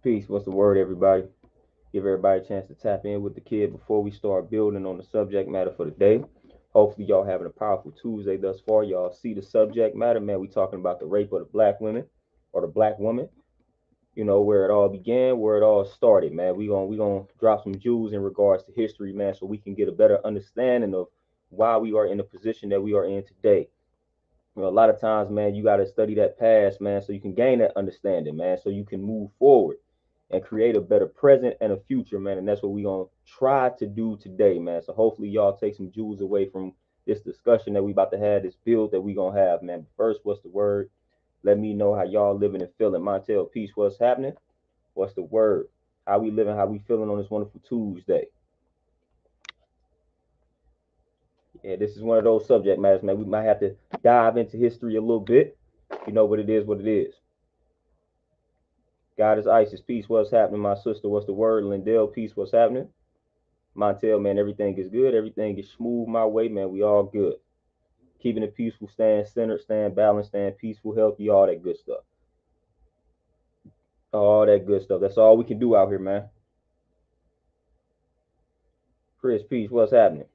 Peace. What's the word, everybody? Give everybody a chance to tap in with the kid before we start building on the subject matter for the day. Hopefully, y'all having a powerful Tuesday thus far. Y'all see the subject matter, man. We talking about the rape of the black women or the black woman. You know where it all began, where it all started, man. We gonna drop some jewels in regards to history, man, so we can get a better understanding of why we are in the position that we are in today. You know, a lot of times, man, you got to study that past, man, so you can gain that understanding, man, so you can move forward and create a better present and a future, man. And that's what we're going to try to do today, man. So hopefully y'all take some jewels away from this discussion that we about to have, this build that we going to have, man. But first, what's the word? Let me know how y'all living and feeling. Montel, peace, what's happening? What's the word? How we living, how we feeling on this wonderful Tuesday? Yeah, this is one of those subject matters, man. We might have to dive into history a little bit. You know, but it is what it is. God is Isis, peace, what's happening? My sister, what's the word? Lindell, peace, what's happening? Montel, man, everything is good. Everything is smooth my way, man. We all good. Keeping it peaceful, staying centered, staying balanced, staying peaceful, healthy, all that good stuff. All that good stuff. That's all we can do out here, man. Chris, peace, what's happening?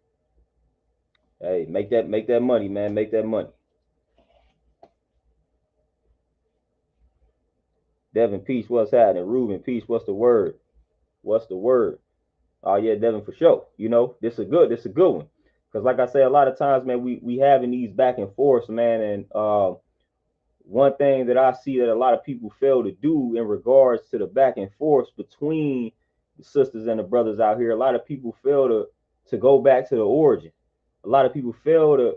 Hey, make that money, man. Make that money. Devin, peace, what's happening? Ruben, peace, what's the word? What's the word? Oh yeah, Devin, for sure. You know, this a good one. Because like I say, a lot of times, man, we having these back and forths, man, and one thing that I see that a lot of people fail to do in regards to the back and forth between the sisters and the brothers out here, a lot of people fail to go back to the origin. A lot of people fail to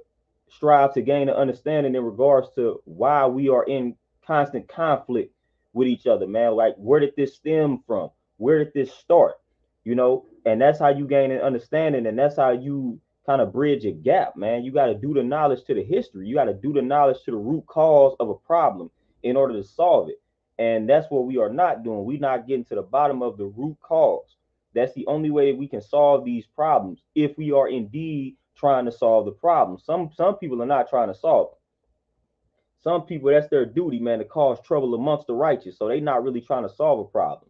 strive to gain an understanding in regards to why we are in constant conflict with each other, man. Like, where did this stem from? Where did this start? You know, and that's how you gain an understanding, and that's how you kind of bridge a gap, man. You got to do the knowledge to the history. You got to do the knowledge to the root cause of a problem in order to solve it. And that's what we are not doing. We're not getting to the bottom of the root cause. That's the only way we can solve these problems if we are indeed trying to solve the problem. Some people are not trying to solve it. Some people, that's their duty, man, to cause trouble amongst the righteous. So they're not really trying to solve a problem.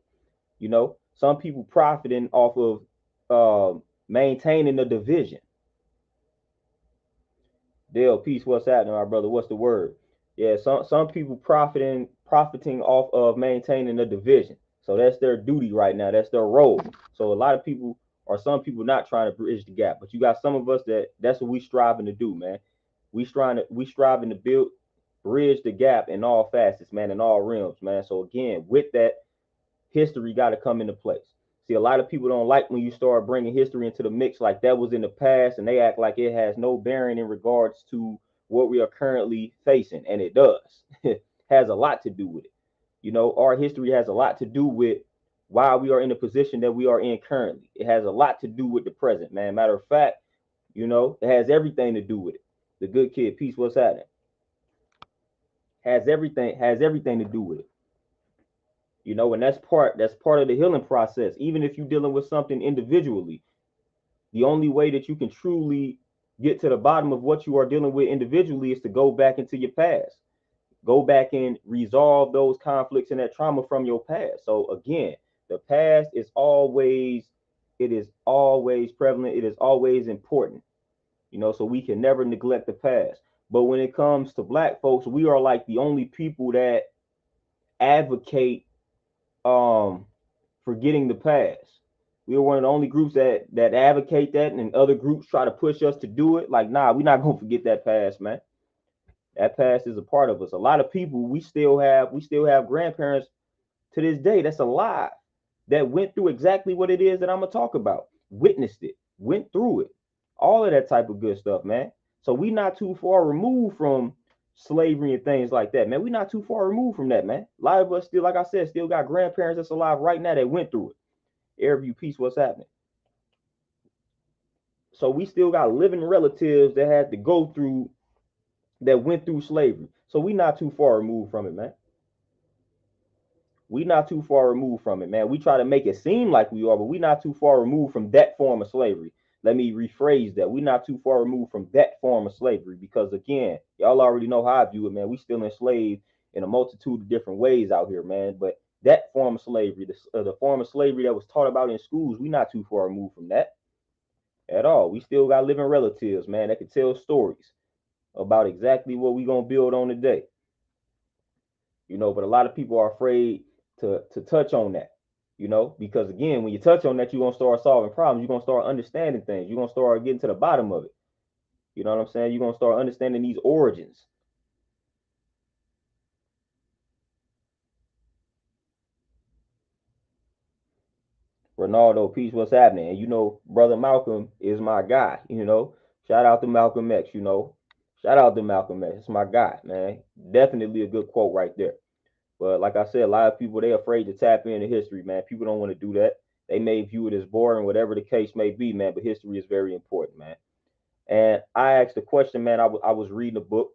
You know, some people profiting off of maintaining the division. Dale, peace. What's happening, my brother? What's the word? Yeah, some people profiting off of maintaining the division. So that's their duty right now. That's their role. So a lot of people or some people not trying to bridge the gap, but you got some of us that's what we striving to do, man. We striving to build bridge the gap in all facets, man, in all realms, man. So again, with that, history got to come into place. See, a lot of people don't like when you start bringing history into the mix like that was in the past, and they act like it has no bearing in regards to what we are currently facing, and it does. It has a lot to do with it. You know, our history has a lot to do with why we are in the position that we are in currently. It has a lot to do with the present, man. Matter of fact, you know, it has everything to do with it. The good kid, peace, what's happening? Has everything to do with it. You know, and that's part of the healing process. Even if you're dealing with something individually, the only way that you can truly get to the bottom of what you are dealing with individually is to go back into your past, go back and resolve those conflicts and that trauma from your past. So again, the past is always, it is always prevalent, it is always important, you know, so we can never neglect the past. But when it comes to black folks, we are like the only people that advocate forgetting the past. We are one of the only groups that advocate that, and other groups try to push us to do it. Like, nah, we're not gonna forget that past, man. That past is a part of us. A lot of people we still have grandparents to this day that's alive that went through exactly what it is that I'm gonna talk about, witnessed it, went through it, all of that type of good stuff, man. So we not too far removed from slavery and things like that, man. We not too far removed from that, man. A lot of us still, like I said, still got grandparents that's alive right now that went through it. Airview peace, what's happening? So we still got living relatives that had to go through that went through slavery. So we not too far removed from it, man. We not too far removed from it, man. We try to make it seem like we are, but we not too far removed from that form of slavery. Let me rephrase that. We not too far removed from that form of slavery because again, y'all already know how I view it, man. We still enslaved in a multitude of different ways out here, man. But that form of slavery, the form of slavery that was taught about in schools, we not too far removed from that at all. We still got living relatives, man, that can tell stories about exactly what we gonna build on today. But a lot of people are afraid to touch on that, because again, when you touch on that, you're gonna start solving problems, you're gonna start understanding things, you're gonna start getting to the bottom of it. You know what I'm saying? You're gonna start understanding these origins. Ronaldo, peace, what's happening? And brother Malcolm is my guy. Shout out to Malcolm X. Shout out to Malcolm X. It's my guy, man. Definitely a good quote right there. But like I said, a lot of people, they're afraid to tap into history, man. People don't want to do that. They may view it as boring, whatever the case may be, man. But history is very important, man. And I asked a question, man. I was reading a book,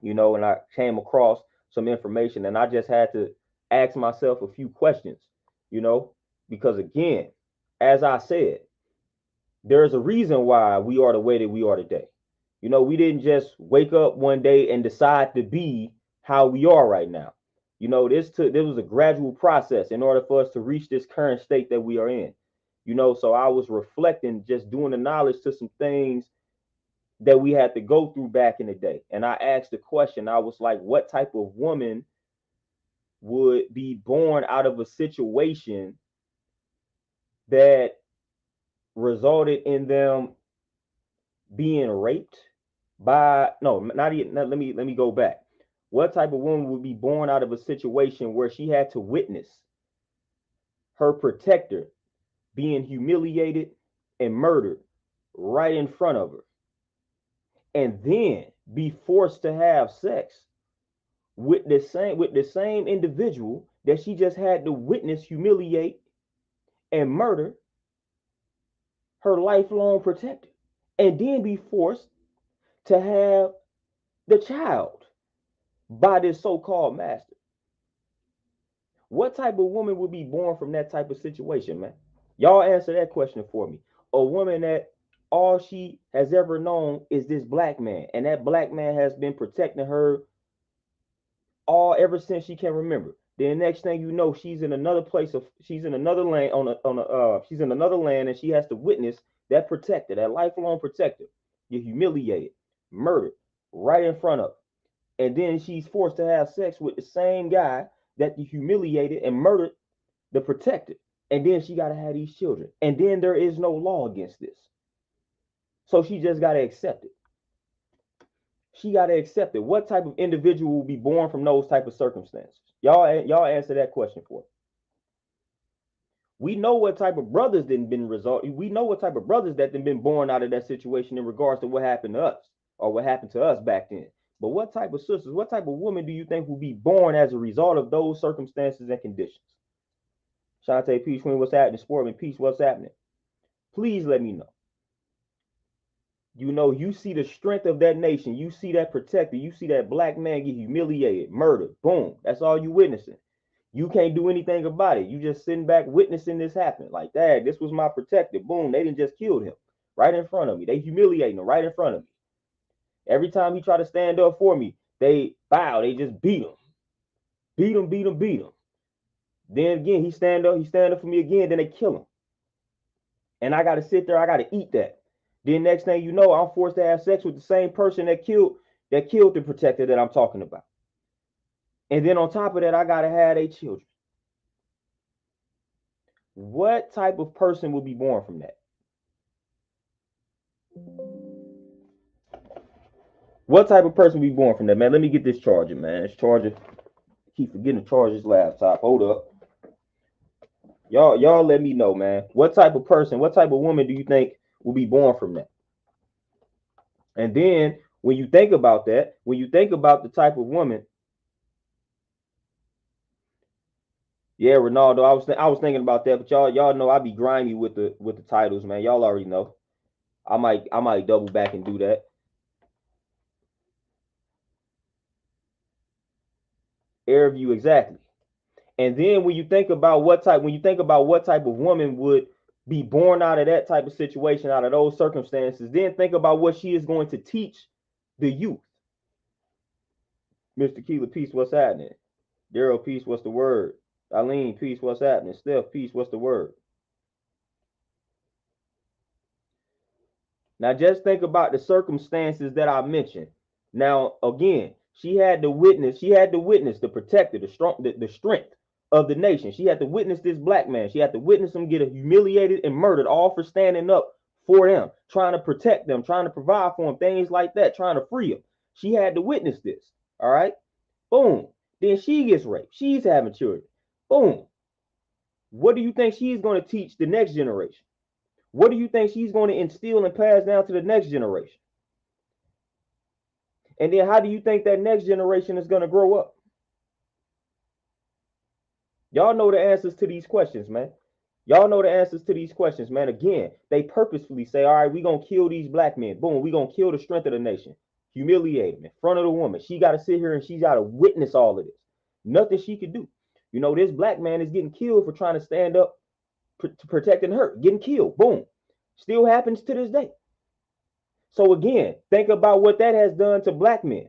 and I came across some information, and I just had to ask myself a few questions, you know, because again, as I said, there's a reason why we are the way that we are today. We didn't just wake up one day and decide to be how we are right now. This was a gradual process in order for us to reach this current state that we are in. So I was reflecting, just doing the knowledge to some things that we had to go through back in the day. And I asked the question, I was like, what type of woman would be born out of a situation that resulted in them being raped by no, not even let me go back. What type of woman would be born out of a situation where she had to witness her protector being humiliated and murdered right in front of her, and then be forced to have sex with the same individual that she just had to witness humiliate and murder her lifelong protector, and then be forced to have the child by this so-called master? What type of woman would be born from that type of situation, man? Y'all answer that question for me. A woman that all she has ever known is this black man, and that black man has been protecting her all ever since she can remember. Then next thing you know, she's in another place she's in another land she's in another land, and she has to witness that protector, that lifelong protector, get humiliated, murdered right in front of her. And then she's forced to have sex with the same guy that humiliated and murdered the protector. And then she got to have these children. And then there is no law against this. So she just got to accept it. She got to accept it. What type of individual will be born from those type of circumstances? Y'all answer that question for us. We know what type of brothers didn't been result. We know what type of brothers that didn't been born out of that situation in regards to what happened to us or what happened to us back then. But what type of sisters, what type of woman do you think will be born as a result of those circumstances and conditions? Shantae, peace, Queen, what's happening? Sportman, peace, what's happening? Please let me know. You see the strength of that nation. You see that protector. You see that black man get humiliated, murdered. Boom. That's all you witnessing. You can't do anything about it. You just sitting back witnessing this happen. Like, Dad, this was my protector. Boom. They didn't just kill him right in front of me. They humiliating him right in front of me. Every time he try to stand up for me, they bow. They just beat him. Beat him, beat him, beat him. Then again, he stand up for me again. Then they kill him. And I got to sit there. I got to eat that. Then next thing you know, I'm forced to have sex with the same person that killed the protector that I'm talking about. And then on top of that, I got to have 8 children. What type of person will be born from that? What type of person will be born from that, man? Let me get this charger, man. This charger, I keep forgetting to charge this laptop. Hold up. Y'all let me know, man. What type of person, what type of woman do you think will be born from that? And then when you think about that, when you think about the type of woman, yeah, Ronaldo, I was thinking about that, but y'all know I be grimy with the titles, man. Y'all already know. I might double back and do that. Air view, exactly. And then when you think about what type of woman would be born out of that type of situation, out of those circumstances, then think about what she is going to teach the youth. Mr. Keeler, peace, what's happening? Daryl, peace, what's the word? Eileen, peace, what's happening? Steph, peace, what's the word? Now just think about the circumstances that I mentioned. Now again, she had to witness the protector, the strength of the nation. She had to witness this black man. She had to witness him get humiliated and murdered, all for standing up for them, trying to protect them, trying to provide for them, things like that, trying to free them. She had to witness this. All right. Boom. Then she gets raped. She's having children. Boom. What do you think she's going to teach the next generation? What do you think she's going to instill and pass down to the next generation? And then how do you think that next generation is going to grow up? Y'all know the answers to these questions, man. Y'all know the answers to these questions, man. Again, they purposefully say, all right, we're going to kill these black men. Boom, we're going to kill the strength of the nation. Humiliate them in front of the woman. She got to sit here and she's got to witness all of this. Nothing she could do. You know, this black man is getting killed for trying to stand up protecting her, getting killed. Boom. Still happens to this day. So again, think about what that has done to black men.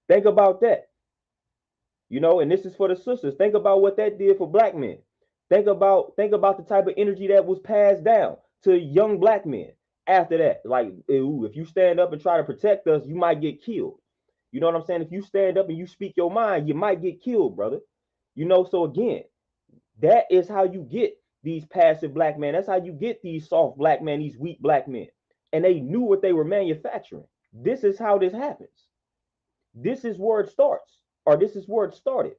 Think about that. You know, and this is for the sisters. Think about what that did for black men. Think about the type of energy that was passed down to young black men after that. Like, ooh, if you stand up and try to protect us, you might get killed. You know what I'm saying? If you stand up and you speak your mind, you might get killed, brother. You know, so again, that is how you get these passive black men. That's how you get these soft black men, these weak black men. And they knew what they were manufacturing. This is how this happens. This is where it starts, or this is where it started.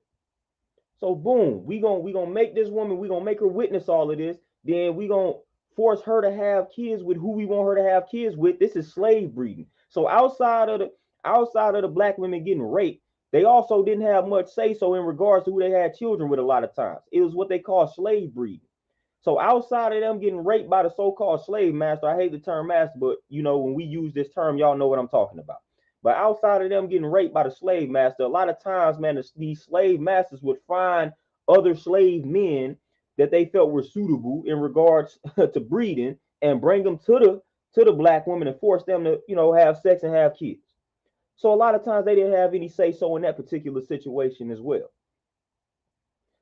So boom, we gonna make this woman, we gonna make her witness all of this. Then we gonna force her to have kids with who we want her to have kids with. This is slave breeding. So outside of the black women getting raped, they also didn't have much say so in regards to who they had children with a lot of times. It was what they call slave breeding. So outside of them getting raped by the so-called slave master, I hate the term master, but you know, when we use this term, y'all know what I'm talking about. But outside of them getting raped by the slave master, a lot of times, man, these slave masters would find other slave men that they felt were suitable in regards to breeding and bring them to the black woman and force them to, you know, have sex and have kids. So a lot of times they didn't have any say so in that particular situation as well.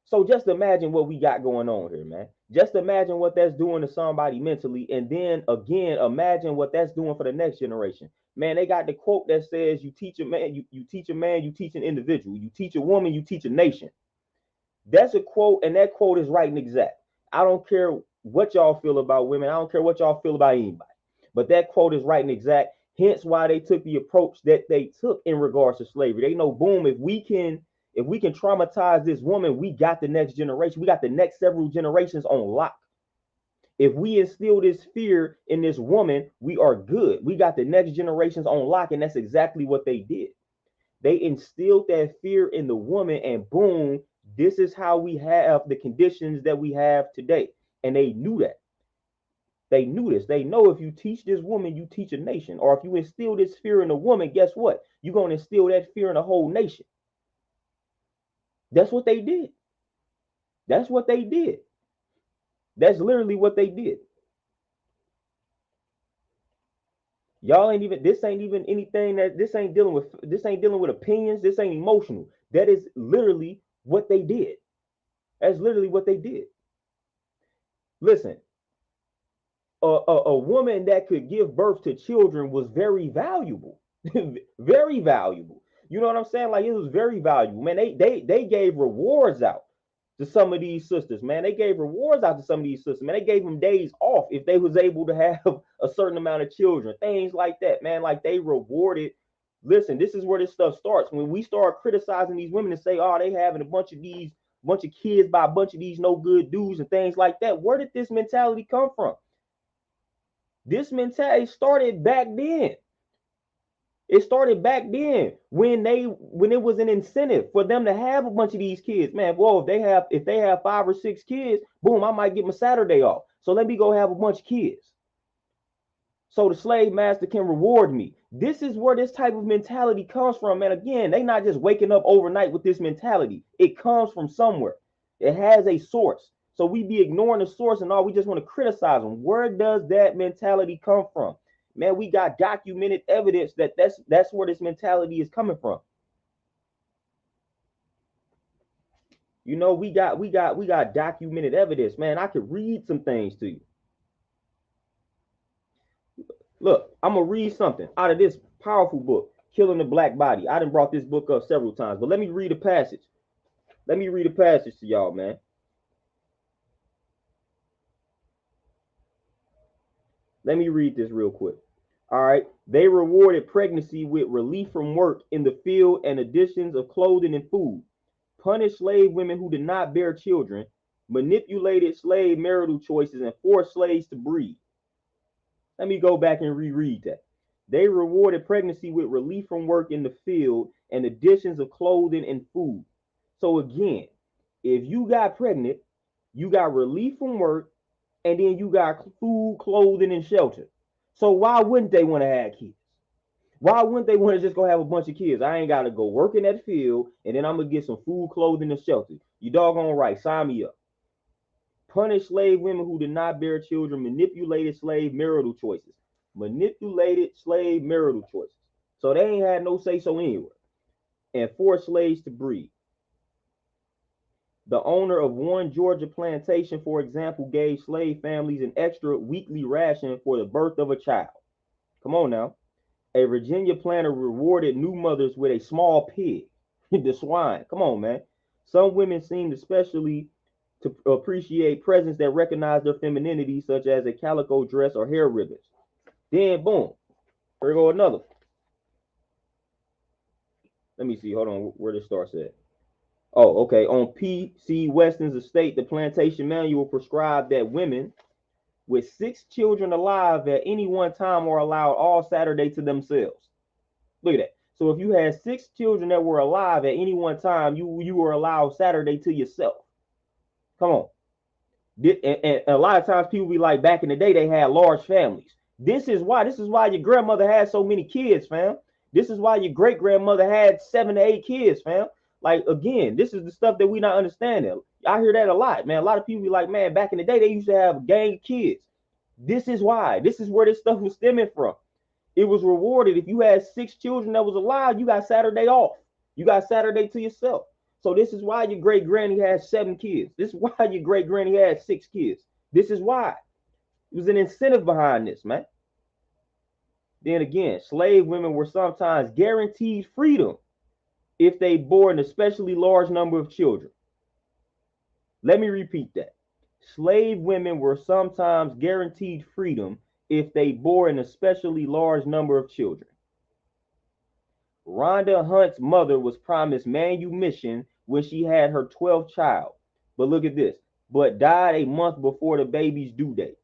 So just imagine what we got going on here, man. Just imagine what that's doing to somebody mentally. And then again, imagine what that's doing for the next generation. Man, they got the quote that says, you teach a man, you teach a man, you teach an individual. You teach a woman, you teach a nation. That's a quote, and that quote is right and exact. I don't care what y'all feel about women. I don't care what y'all feel about anybody. But that quote is right and exact. Hence why they took the approach that they took in regards to slavery. They know, boom, if we can traumatize this woman, we got the next generation. We got the next several generations on lock. If we instill this fear in this woman, we are good. We got the next generations on lock, and that's exactly what they did. They instilled that fear in the woman, and boom, this is how we have the conditions that we have today. And they knew that. They knew this. They know if you teach this woman, you teach a nation. Or if you instill this fear in a woman, guess what? You're going to instill that fear in a whole nation. That's what they did. That's what they did. That's literally what they did. Y'all ain't even, this ain't even anything that, this ain't dealing with opinions. This ain't emotional. That is literally what they did. That's literally what they did. Listen, a woman that could give birth to children was very valuable. Very valuable. You know what I'm saying? Like, it was very valuable. Man, they gave rewards out to some of these sisters, man. They gave rewards out to some of these sisters, man. They gave them days off if they was able to have a certain amount of children, things like that, man. Like, they rewarded. Listen, this is where this stuff starts. When we start criticizing these women and say, oh, they having a bunch of kids by a bunch of these no good dudes and things like that. Where did this mentality come from? This mentality started back then. It started back then when it was an incentive for them to have a bunch of these kids. Man, whoa, if they have 5 or 6 kids, boom, I might get my Saturday off. So let me go have a bunch of kids. So the slave master can reward me. This is where this type of mentality comes from. And again, they not just waking up overnight with this mentality. It comes from somewhere. It has a source. So we be ignoring the source and all. We just want to criticize them. Where does that mentality come from? Man, we got documented evidence that that's where this mentality is coming from. You know, we got documented evidence, man. I could read some things to you. Look, I'm gonna read something out of this powerful book, Killing the Black Body. I done brought this book up several times, but let me read a passage. Let me read a passage to y'all, man. Let me read this real quick. All right. They rewarded pregnancy with relief from work in the field and additions of clothing and food, punished slave women who did not bear children, manipulated slave marital choices, and forced slaves to breed. Let me go back and reread that. They rewarded pregnancy with relief from work in the field and additions of clothing and food. So again, if you got pregnant, you got relief from work, and then you got food, clothing, and shelter. So why wouldn't they want to have kids? Why wouldn't they want to just go have a bunch of kids? I ain't got to go work in that field, and then I'm going to get some food, clothing, and shelter. You doggone right. Sign me up. Punished slave women who did not bear children, manipulated slave marital choices. Manipulated slave marital choices. So they ain't had no say so anywhere. And forced slaves to breed. The owner of one Georgia plantation, for example, gave slave families an extra weekly ration for the birth of a child. Come on now. A Virginia planter rewarded new mothers with a small pig, the swine. Come on, man. Some women seemed especially to appreciate presents that recognize their femininity, such as a calico dress or hair ribbons. Then, boom, here go another. Let me see. Hold on, where this starts at. Oh, okay. On P.C. Weston's estate, the plantation manual prescribed that women with 6 children alive at any one time are allowed all Saturday to themselves. Look at that. So if you had 6 children that were alive at any one time, you were allowed Saturday to yourself. Come on. And a lot of times people be like, back in the day, they had large families. This is why your grandmother had so many kids, fam. This is why your great grandmother had 7 to 8 kids, fam. Like, again, this is the stuff that we not understanding. I hear that a lot, man. A lot of people be like, man, back in the day, they used to have a gang of kids. This is why. This is where this stuff was stemming from. It was rewarded. If you had 6 children that was alive, you got Saturday off. You got Saturday to yourself. So this is why your great granny had 7 kids. This is why your great granny had 6 kids. This is why. It was an incentive behind this, man. Then again, slave women were sometimes guaranteed freedom if they bore an especially large number of children. Let me repeat that. Slave women were sometimes guaranteed freedom if they bore an especially large number of children. Rhonda Hunt's mother was promised manumission when she had her 12th child. But look at this, but died a month before the baby's due date.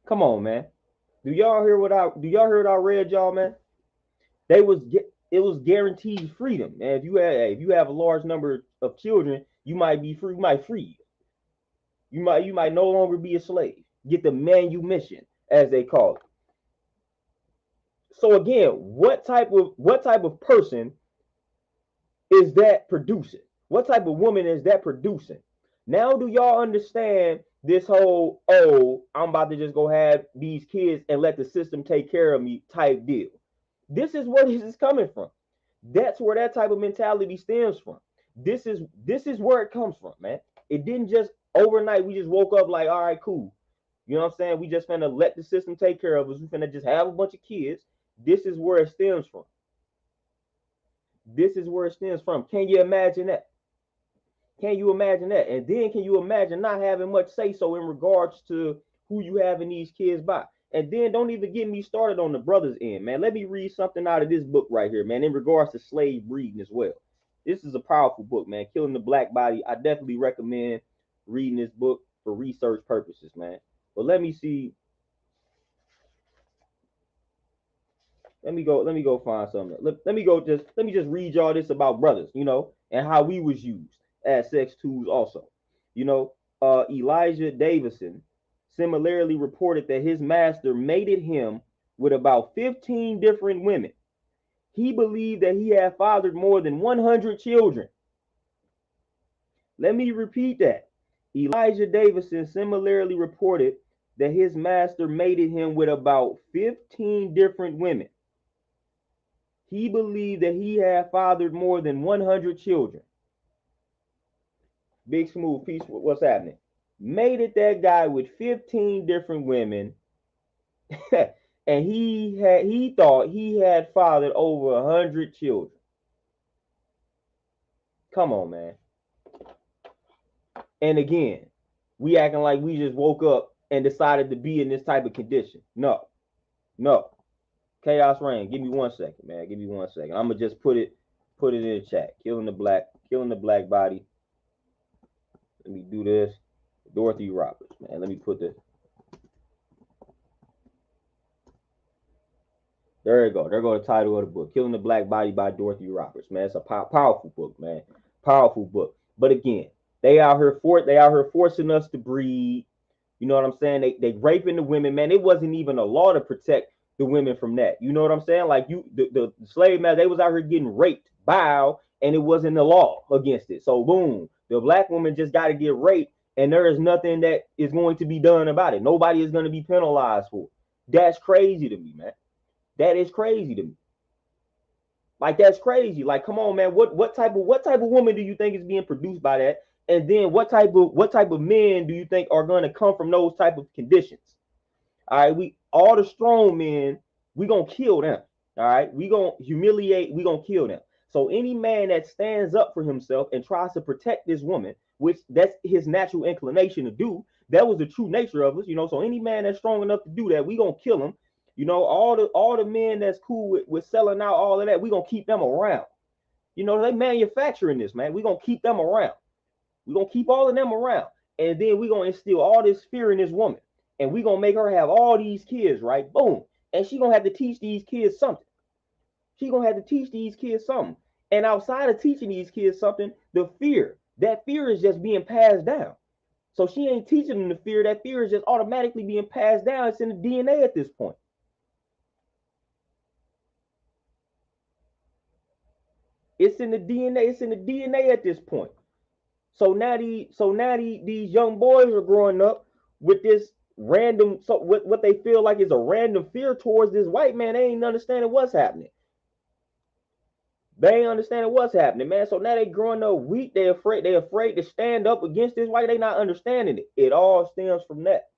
Come on, man. Do y'all hear what I read, y'all, man? It was guaranteed freedom. And if you have a large number of children, you might be free, you might no longer be a slave. Get the manumission, as they call it. So again, what type of person is that producing? What type of woman is that producing? Now do y'all understand this whole, oh, I'm about to just go have these kids and let the system take care of me type deal? This is where this is coming from. That's where that type of mentality stems from. This is where it comes from, man. It didn't just overnight, we just woke up like, all right, cool. You know what I'm saying? We just finna let the system take care of us. We finna just have a bunch of kids. This is where it stems from. This is where it stems from. Can you imagine that? Can you imagine that? And then can you imagine not having much say so in regards to who you having these kids by? And then don't even get me started on the brothers end, man. Let me read something out of this book right here, man, in regards to slave breeding as well. This is a powerful book, man. Killing the Black Body. I definitely recommend reading this book for research purposes, man. But let me see. Let me go find something. Let me just read y'all this about brothers, and how we was used as sex tools also. Elijah Davison similarly reported that his master mated him with about 15 different women. He believed that he had fathered more than 100 children. Let me repeat that. Elijah Davison similarly reported that his master mated him with about 15 different women. He believed that he had fathered more than 100 children. Big Smooth, peace, what's happening? Made it that guy with 15 different women, and he thought he had fathered over 100 children. Come on, man. And again, we acting like we just woke up and decided to be in this type of condition. No, no. Chaos Reign. Give me 1 second, man. Give me 1 second. I'm gonna just put it in the chat. Killing the black body. Let me do this. Dorothy Roberts, man. Let me put this. There you go. There go the title of the book. Killing the Black Body by Dorothy Roberts, man. It's a powerful book, man. Powerful book. But again, they out here forcing us to breed. You know what I'm saying? They raping the women, man. It wasn't even a law to protect the women from that. You know what I'm saying? Like the slave man, they was out here getting raped, and it wasn't the law against it. So boom, the black woman just got to get raped, and there is nothing that is going to be done about it. Nobody is going to be penalized for it. That's crazy to me, man. That is crazy to me. Like, that's crazy. Like, come on, man. What type of woman do you think is being produced by that? And then what type of men do you think are going to come from those type of conditions? All right, all the strong men, we gonna kill them. All right, we gonna humiliate, we gonna kill them. So any man that stands up for himself and tries to protect this woman, which that's his natural inclination to do, that was the true nature of us, you know. So any man that's strong enough to do that, we gonna kill him. You know, all the men that's cool with selling out all of that, we gonna keep them around. You know, they manufacturing this, man. We gonna keep them around. We gonna keep all of them around, and then we gonna instill all this fear in this woman, and we gonna make her have all these kids, right? Boom, and she gonna have to teach these kids something. She gonna have to teach these kids something, and outside of teaching these kids something, that fear is just being passed down. So she ain't teaching them the fear. That fear is just automatically being passed down. It's in the DNA at this point. It's in the DNA. It's in the DNA at this point. So now these young boys are growing up with this random, so what they feel like is a random fear towards this white man. They ain't understanding what's happening. They ain't understanding what's happening, man. So now they growing up weak. They afraid to stand up against this white. They not understanding it. It all stems from that.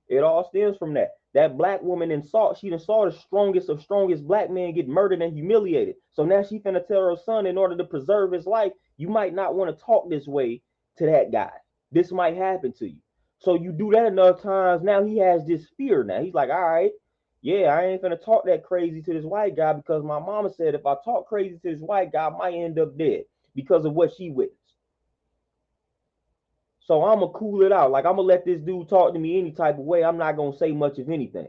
It all stems from that. That black woman she done saw the strongest of strongest black men get murdered and humiliated. So now she finna tell her son, in order to preserve his life, you might not want to talk this way to that guy. This might happen to you. So you do that enough times, now he has this fear. Now he's like, all right, yeah, I ain't finna talk that crazy to this white guy, because my mama said if I talk crazy to this white guy, I might end up dead because of what she witnessed. So I'm going to cool it out. Like, I'm going to let this dude talk to me any type of way. I'm not going to say much of anything.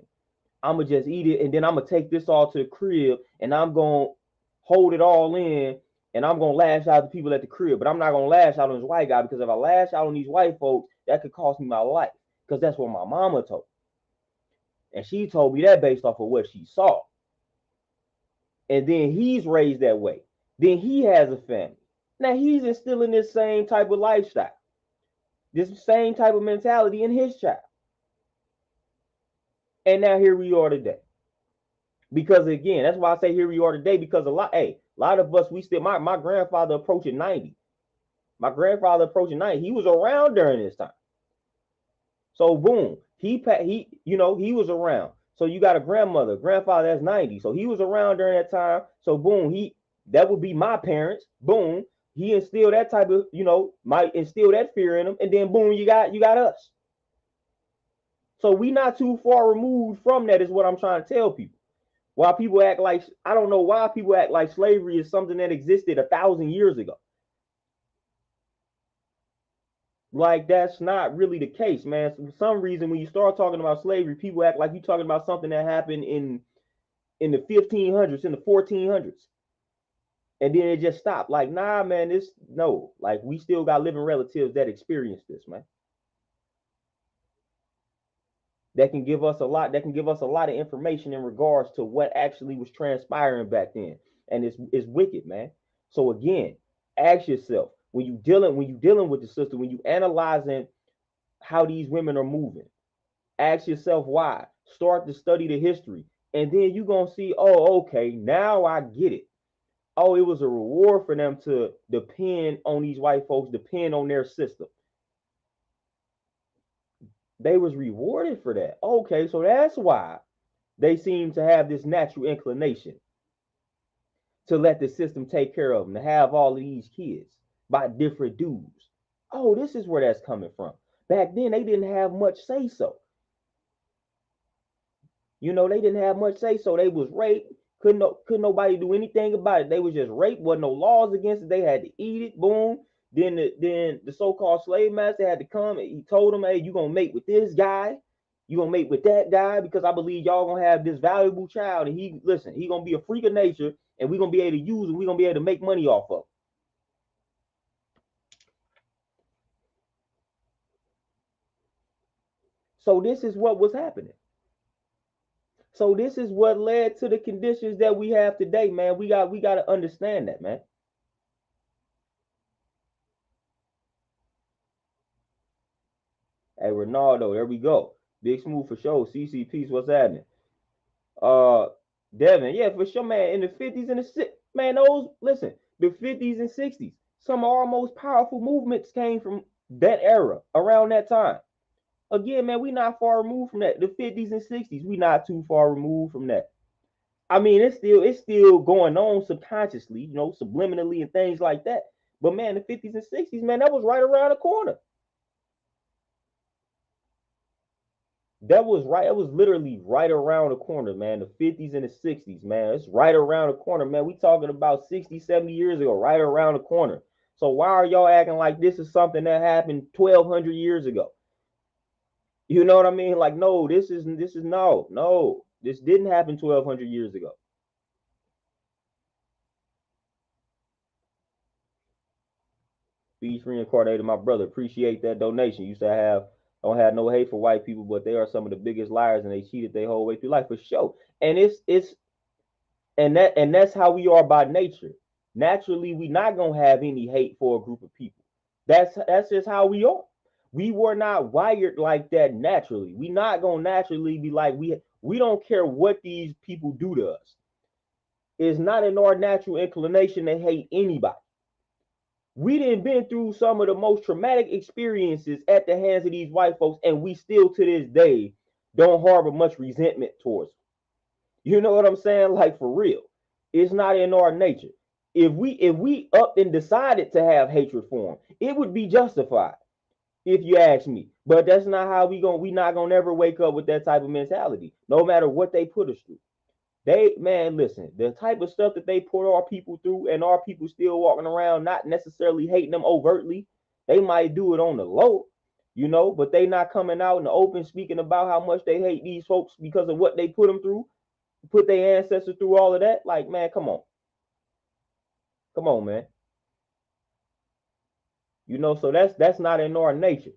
I'm going to just eat it, and then I'm going to take this all to the crib, and I'm going to hold it all in, and I'm going to lash out at the people at the crib. But I'm not going to lash out on this white guy, because if I lash out on these white folks, that could cost me my life, because that's what my mama told me. And she told me that based off of what she saw. And then he's raised that way. Then he has a family. Now he's instilling this same type of lifestyle, this same type of mentality in his child. And now here we are today. Because again, that's why I say here we are today, because a lot of us, we still, my grandfather approaching 90. My grandfather approaching 90. He was around during this time. So boom, he was around. So you got a grandfather that's 90. So he was around during that time. So boom, that would be my parents. Boom, he instilled that type of, might instill that fear in them. And then boom, you got us. So we not too far removed from that, is what I'm trying to tell people. Why people act like, I don't know why people act like slavery is something that existed 1,000 years ago. Like, that's not really the case, man. So for some reason, when you start talking about slavery, people act like you're talking about something that happened in the 1500s, in the 1400s. And then it just stopped. Like, nah, man, like, we still got living relatives that experienced this, man. That can give us a lot of information in regards to what actually was transpiring back then. And it's wicked, man. So again, ask yourself, when you dealing with the system, when you analyzing how these women are moving, ask yourself why. Start to study the history. And then you gonna see, oh, okay, now I get it. Oh, it was a reward for them to depend on these white folks, depend on their system. They was rewarded for that. Okay, so that's why they seem to have this natural inclination to let the system take care of them, to have all of these kids by different dudes. Oh, this is where that's coming from. Back then, they didn't have much say so. You know, they didn't have much say so. They was raped. Couldn't nobody do anything about it. They was just raped. Wasn't no laws against it. They had to eat it. Boom. Then the so-called slave master had to come and he told them, hey, you gonna mate with this guy. You gonna mate with that guy because I believe y'all gonna have this valuable child. And he gonna be a freak of nature, and we're gonna be able to use him. We're gonna be able to make money off of him. So this is what was happening. So this is what led to the conditions that we have today, man. We got to understand that, man. Hey, Ronaldo, there we go. Big Smooth for sure. CC Peace, what's happening? Uh, Devin, yeah, for sure, man. In the 50s and the man, the 50s and 60s, some of our most powerful movements came from that era, around that time. Again, man, we not far removed from that. The 50s and 60s, we not too far removed from that. I mean, it's still going on subconsciously, subliminally and things like that. But man, the 50s and 60s, man, that was right around the corner. That was right. It was literally right around the corner, man. The 50s and the 60s, man. It's right around the corner, man. We talking about 60, 70 years ago, right around the corner. So why are y'all acting like this is something that happened 1,200 years ago? You know what I mean? Like, no, this is no. This didn't happen 1,200 years ago. Beach reincarnated, my brother. Appreciate that donation. You said don't have no hate for white people, but they are some of the biggest liars, and they cheated their whole way through life for sure. And that's how we are by nature. Naturally, we not gonna have any hate for a group of people. That's just how we are. We were not wired like that naturally. We not gonna naturally be like we don't care what these people do to us. It's not in our natural inclination to hate anybody. We didn't been through some of the most traumatic experiences at the hands of these white folks, and we still to this day don't harbor much resentment towards them. You know what I'm saying? Like, for real. It's not in our nature. If we up and decided to have hatred for them, it would be justified, if you ask me. But that's not how we not gonna ever wake up with that type of mentality, no matter what they put us through. Man, listen, the type of stuff that they put our people through, and our people still walking around not necessarily hating them overtly. They might do it on the low, but they not coming out in the open speaking about how much they hate these folks because of what they put them through, put their ancestors through, all of that. Like, man, come on, man. So that's not in our nature.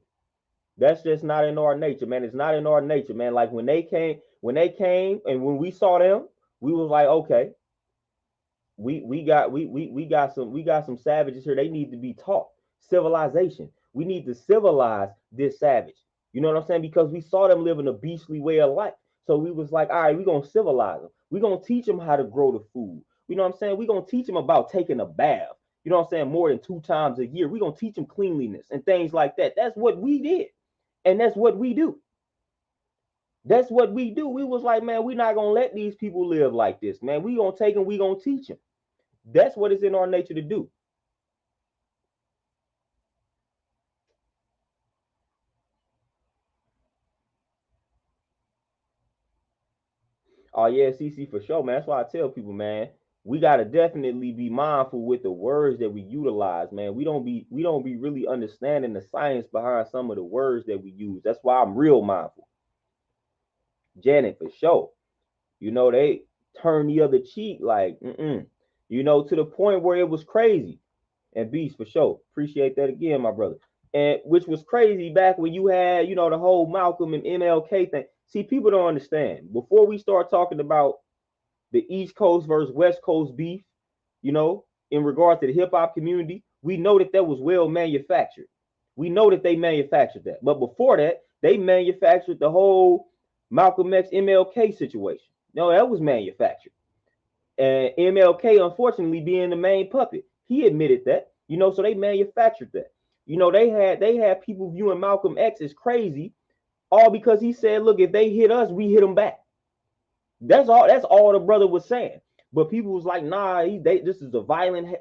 That's just not in our nature, man. It's not in our nature, man. Like, when they came, and when we saw them, we was like, okay, we got some savages here. They need to be taught civilization. We need to civilize this savage. You know what I'm saying? Because we saw them living a beastly way of life. So we was like, all right, we're gonna civilize them. We're gonna teach them how to grow the food. You know what I'm saying? We're gonna teach them about taking a bath. You know what I'm saying? More than 2 times a year. We're gonna teach them cleanliness and things like that. That's what we did. And that's what we do. That's what we do. We was like, man, we're not gonna let these people live like this, man. We gonna take them, we gonna teach them. That's what it's in our nature to do. Oh yeah, CC, for sure, man. That's why I tell people, man, we gotta definitely be mindful with the words that we utilize, man. We don't be really understanding the science behind some of the words that we use. That's why I'm real mindful. Janet, for sure. They turn the other cheek, like, to the point where it was crazy. And Beast, for sure. Appreciate that again, my brother. And which was crazy back when you had, the whole Malcolm and MLK thing. See, people don't understand. Before we start talking about the East Coast versus West Coast beef, in regard to the hip hop community, we know that was well manufactured. We know that they manufactured that. But before that, they manufactured the whole Malcolm X MLK situation. No, that was manufactured. And MLK, unfortunately, being the main puppet, he admitted that. So they manufactured that. They had people viewing Malcolm X as crazy, all because he said, "Look, if they hit us, we hit them back." That's all. That's all the brother was saying. But people was like, "Nah, this is a violent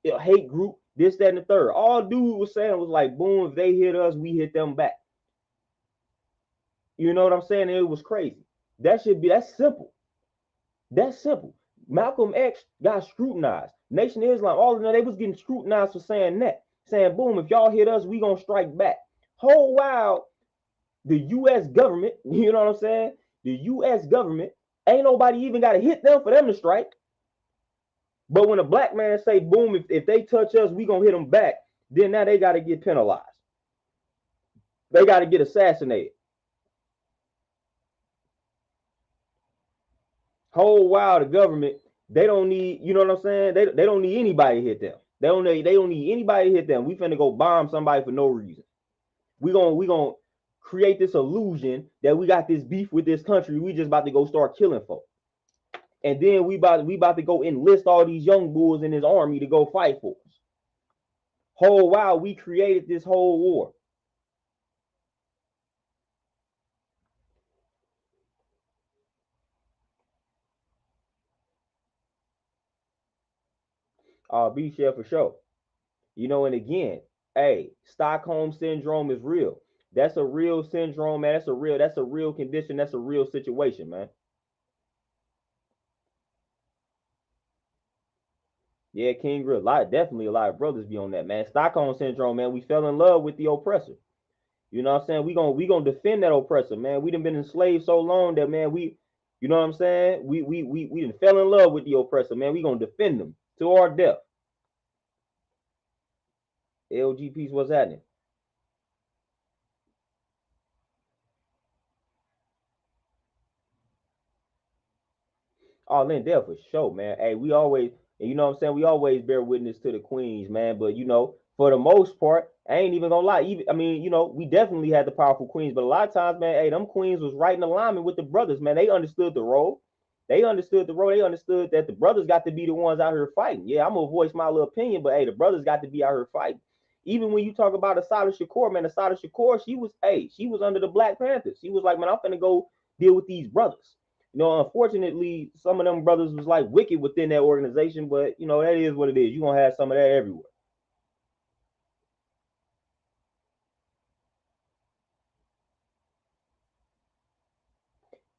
hate group. This, that, and the third." All dude was saying was like, "Boom, if they hit us, we hit them back." You know what I'm saying? And it was crazy. That's simple. That's simple. Malcolm X got scrutinized. Nation of Islam, all of them, they was getting scrutinized for saying that. Saying, boom, if y'all hit us, we gonna strike back. Whole while the US government, you know what I'm saying? The US government, ain't nobody even gotta hit them for them to strike. But when a black man say, boom, if they touch us, we gonna hit them back, then now they gotta get penalized. They gotta get assassinated. Whole while the government, they don't need, you know what I'm saying? They don't need anybody to hit them. They don't need anybody to hit them. We finna go bomb somebody for no reason. We gonna create this illusion that we got this beef with this country. We just about to go start killing folks. And then we about to go enlist all these young bulls in this army to go fight for us. Whole while we created this whole war. Be share for sure. And again, hey, Stockholm syndrome is real. That's a real syndrome, man. That's a real condition. That's a real situation, man. Yeah, King Real. Definitely a lot of brothers be on that, man. Stockholm syndrome, man. We fell in love with the oppressor. You know what I'm saying? We gonna defend that oppressor, man. We done been enslaved so long that, man, you know what I'm saying? We done fell in love with the oppressor, man. We gonna defend them to our death. LGPs, what's happening? Oh, Lindell for sure, man. Hey, we always, you know what I'm saying? We always bear witness to the queens, man. But for the most part, I ain't even gonna lie. Even, I mean, we definitely had the powerful queens, but a lot of times, man, hey, them queens was right in alignment with the brothers, man. They understood the role. They understood the role. They understood that the brothers got to be the ones out here fighting. Yeah, I'm gonna voice my little opinion, but hey, the brothers got to be out here fighting. Even when you talk about Asada Shakur, man, Asada Shakur, she was under the Black Panthers. She was like, man, I'm gonna go deal with these brothers. Unfortunately, some of them brothers was like wicked within that organization, but that is what it is. You're gonna have some of that everywhere.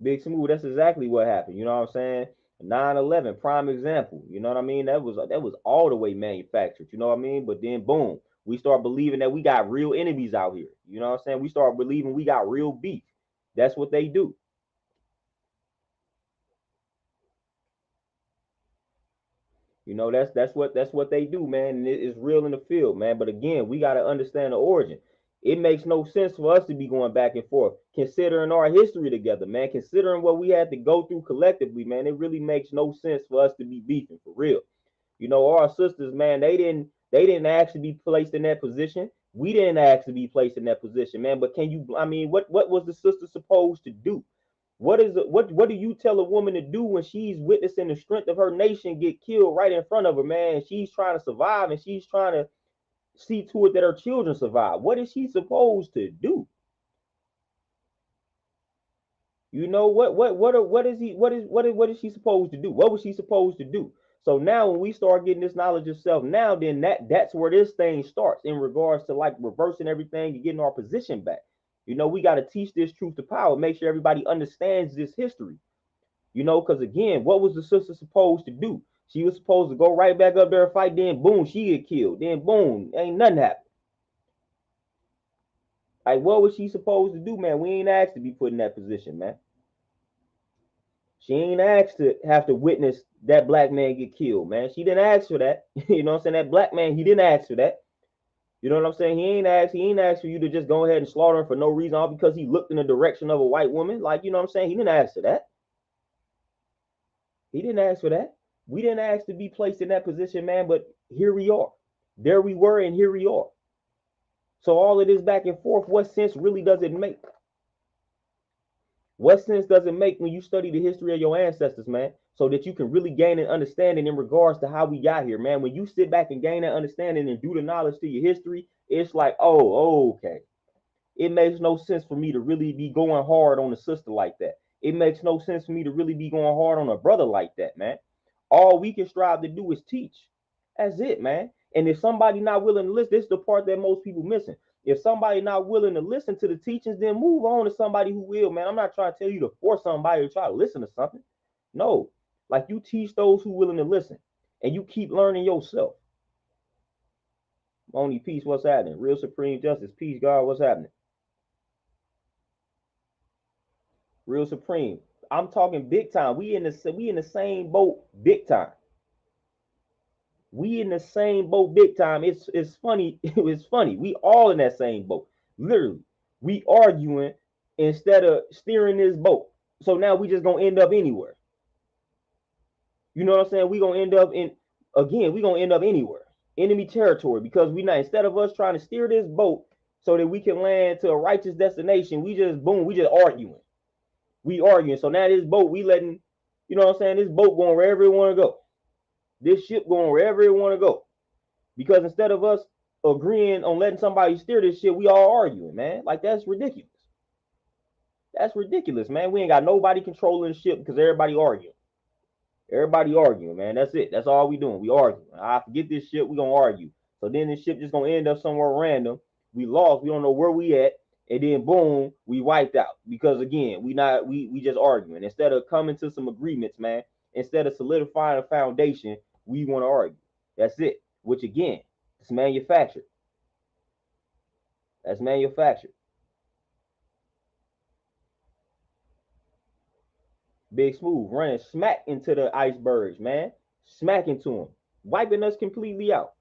Big Smooth, that's exactly what happened. You know what I'm saying? 9/11, prime example. You know what I mean? That was all the way manufactured. You know what I mean? But then boom, we start believing that we got real enemies out here. You know what I'm saying? We start believing we got real beef. That's what they do. That's what they do, man. And it's real in the field, man. But again, we got to understand the origin. It makes no sense for us to be going back and forth, considering our history together, man. Considering what we had to go through collectively, man. It really makes no sense for us to be beefing for real. Our sisters, man, they didn't actually be placed in that position. We didn't actually be placed in that position, man. But I mean, what was the sister supposed to do? What do you tell a woman to do when she's witnessing the strength of her nation get killed right in front of her, man? She's trying to survive and she's trying to see to it that her children survive. What is she supposed to do? What is she supposed to do? What was she supposed to do? So now when we start getting this knowledge of self, now then that's where this thing starts in regards to like reversing everything and getting our position back. We got to teach this truth to power, make sure everybody understands this history. Because again, what was the sister supposed to do? She was supposed to go right back up there and fight. Then boom, she get killed. Then boom, ain't nothing happened. Like, what was she supposed to do, man? We ain't asked to be put in that position, man. She ain't asked to have to witness that black man get killed, man. She didn't ask for that. You know what I'm saying? That black man, he didn't ask for that. You know what I'm saying? He ain't asked for you to just go ahead and slaughter him for no reason, all because he looked in the direction of a white woman. Like, you know what I'm saying? He didn't ask for that. He didn't ask for that. We didn't ask to be placed in that position, man, but here we are. There we were, and here we are. So all of this back and forth, what sense really does it make? What sense does it make when you study the history of your ancestors, man? So that you can really gain an understanding in regards to how we got here, man. When you sit back and gain that understanding and do the knowledge to your history, it's like, oh, okay. It makes no sense for me to really be going hard on a sister like that. It makes no sense for me to really be going hard on a brother like that, man. All we can strive to do is teach. That's it, man. And if somebody not willing to listen, this is the part that most people missing. If somebody not willing to listen to the teachings, then move on to somebody who will, man. I'm not trying to tell you to force somebody to try to listen to something. No, like you teach those who willing to listen, and you keep learning yourself. Only peace, what's happening? Real supreme justice, peace, God, what's happening? Real supreme. I'm talking big time. We in the same boat, big time. We in the same boat, big time. It's funny. It's funny. We all in that same boat. Literally, we arguing instead of steering this boat. So now we just gonna end up anywhere. You know what I'm saying? We gonna end up in again. We gonna end up anywhere, enemy territory, because we not instead of us trying to steer this boat so that we can land to a righteous destination. We just boom. We just arguing. We arguing. So now this boat, we letting, you know what I'm saying? This boat going wherever it want to go. This ship going wherever it want to go. Because instead of us agreeing on letting somebody steer this shit, we all arguing, man. Like that's ridiculous. That's ridiculous, man. We ain't got nobody controlling the ship because everybody arguing. Everybody arguing, man. That's it. That's all we doing. We arguing. I forget this shit. We gonna argue. So then this ship just gonna end up somewhere random. We lost. We don't know where we at. And then boom, we wiped out. Because again, we just arguing. Instead of coming to some agreements, man. Instead of solidifying a foundation, we want to argue. That's it. Which again, it's manufactured. That's manufactured. Big Smooth running smack into the icebergs, man. Smack into them. Wiping us completely out.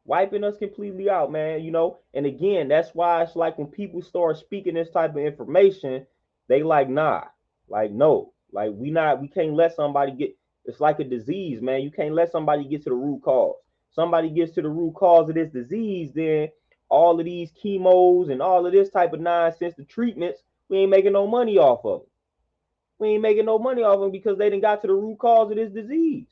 Wiping us completely out, man. You know, and again, that's why it's like when people start speaking this type of information, they like, nah, like, no, like we can't let somebody get, it's like a disease, man. You can't let somebody get to the root cause. Somebody gets to the root cause of this disease, then all of these chemos and all of this type of nonsense, the treatments, we ain't making no money off of it. We ain't making no money off of them because they didn't got to the root cause of this disease.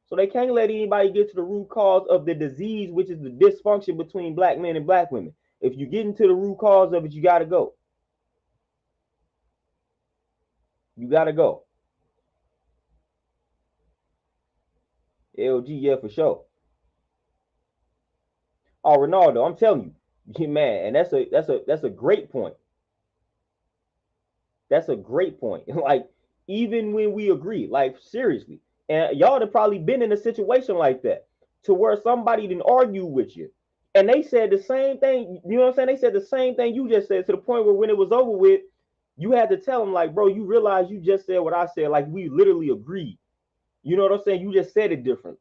So they can't let anybody get to the root cause of the disease, which is the dysfunction between black men and black women. If you get into the root cause of it, you got to go. You got to go. LG, yeah, for sure. Oh, Ronaldo, I'm telling you, man, and that's a great point. That's a great point. Like, even when we agree, like seriously, and y'all have probably been in a situation like that to where somebody didn't argue with you. And they said the same thing, you know what I'm saying? They said the same thing you just said to the point where when it was over with, you had to tell them, like, bro, you realize you just said what I said, like we literally agreed. You know what I'm saying? You just said it different.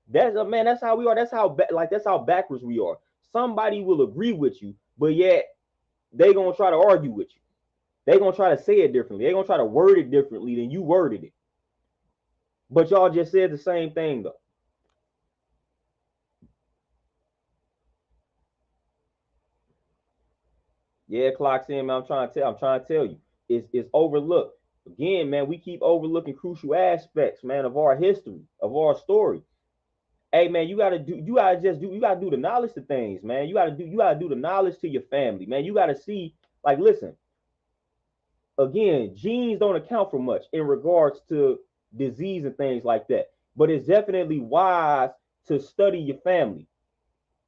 That's man, that's how we are. That's how backwards we are. Somebody will agree with you, but yet they gonna try to argue with you. They're gonna try to say it differently. They're gonna try to word it differently than you worded it. But y'all just said the same thing though. Yeah, clocks in, man. I'm trying to tell you. It's overlooked. Again, man, we keep overlooking crucial aspects, man, of our history, of our story. Hey man, you gotta do the knowledge to things, man. You gotta do the knowledge to your family, man. You gotta see, like, listen, again, genes don't account for much in regards to disease and things like that. But it's definitely wise to study your family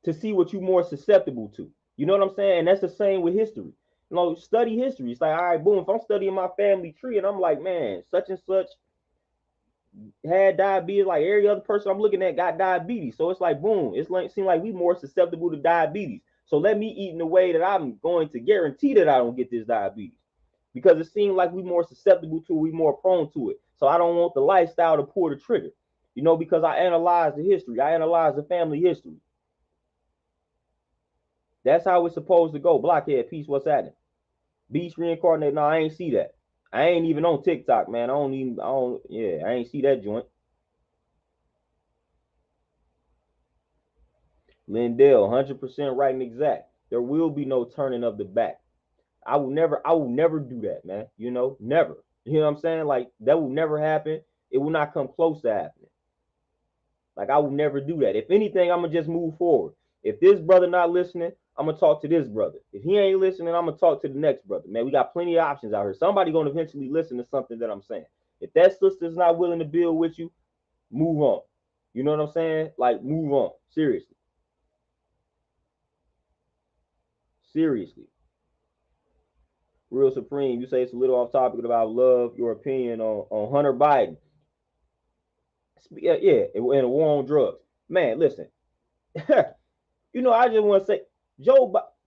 to see what you're more susceptible to. You know what I'm saying? And that's the same with history. You know, study history. It's like, all right, boom, if I'm studying my family tree and I'm like, man, such and such had diabetes, like every other person I'm looking at got diabetes. So it's like, boom, it's like seem like we more susceptible to diabetes. So let me eat in a way that I'm going to guarantee that I don't get this diabetes. Because it seems like we more susceptible to it, we more prone to it. So I don't want the lifestyle to pull the trigger. You know, because I analyze the history, I analyze the family history. That's how it's supposed to go. Blockhead, peace, what's happening? Beast reincarnate. No, I ain't see that. I ain't even on TikTok, man. Yeah, I ain't see that joint. Lindell, 100% right and exact. There will be no turning of the back. I will never do that, man. You know, never. You know what I'm saying? Like that will never happen. It will not come close to happening. Like I will never do that. If anything, I'm gonna just move forward. If this brother not listening, I'm gonna talk to this brother. If he ain't listening, I'm gonna talk to the next brother. Man, we got plenty of options out here. Somebody gonna eventually listen to something that I'm saying. If that sister's not willing to build with you, move on. You know what I'm saying? Like move on. Seriously. Seriously. Real Supreme, you say it's a little off topic about love, your opinion on Hunter Biden. Yeah, and a war on drugs. Man, listen. You know, I just want to say,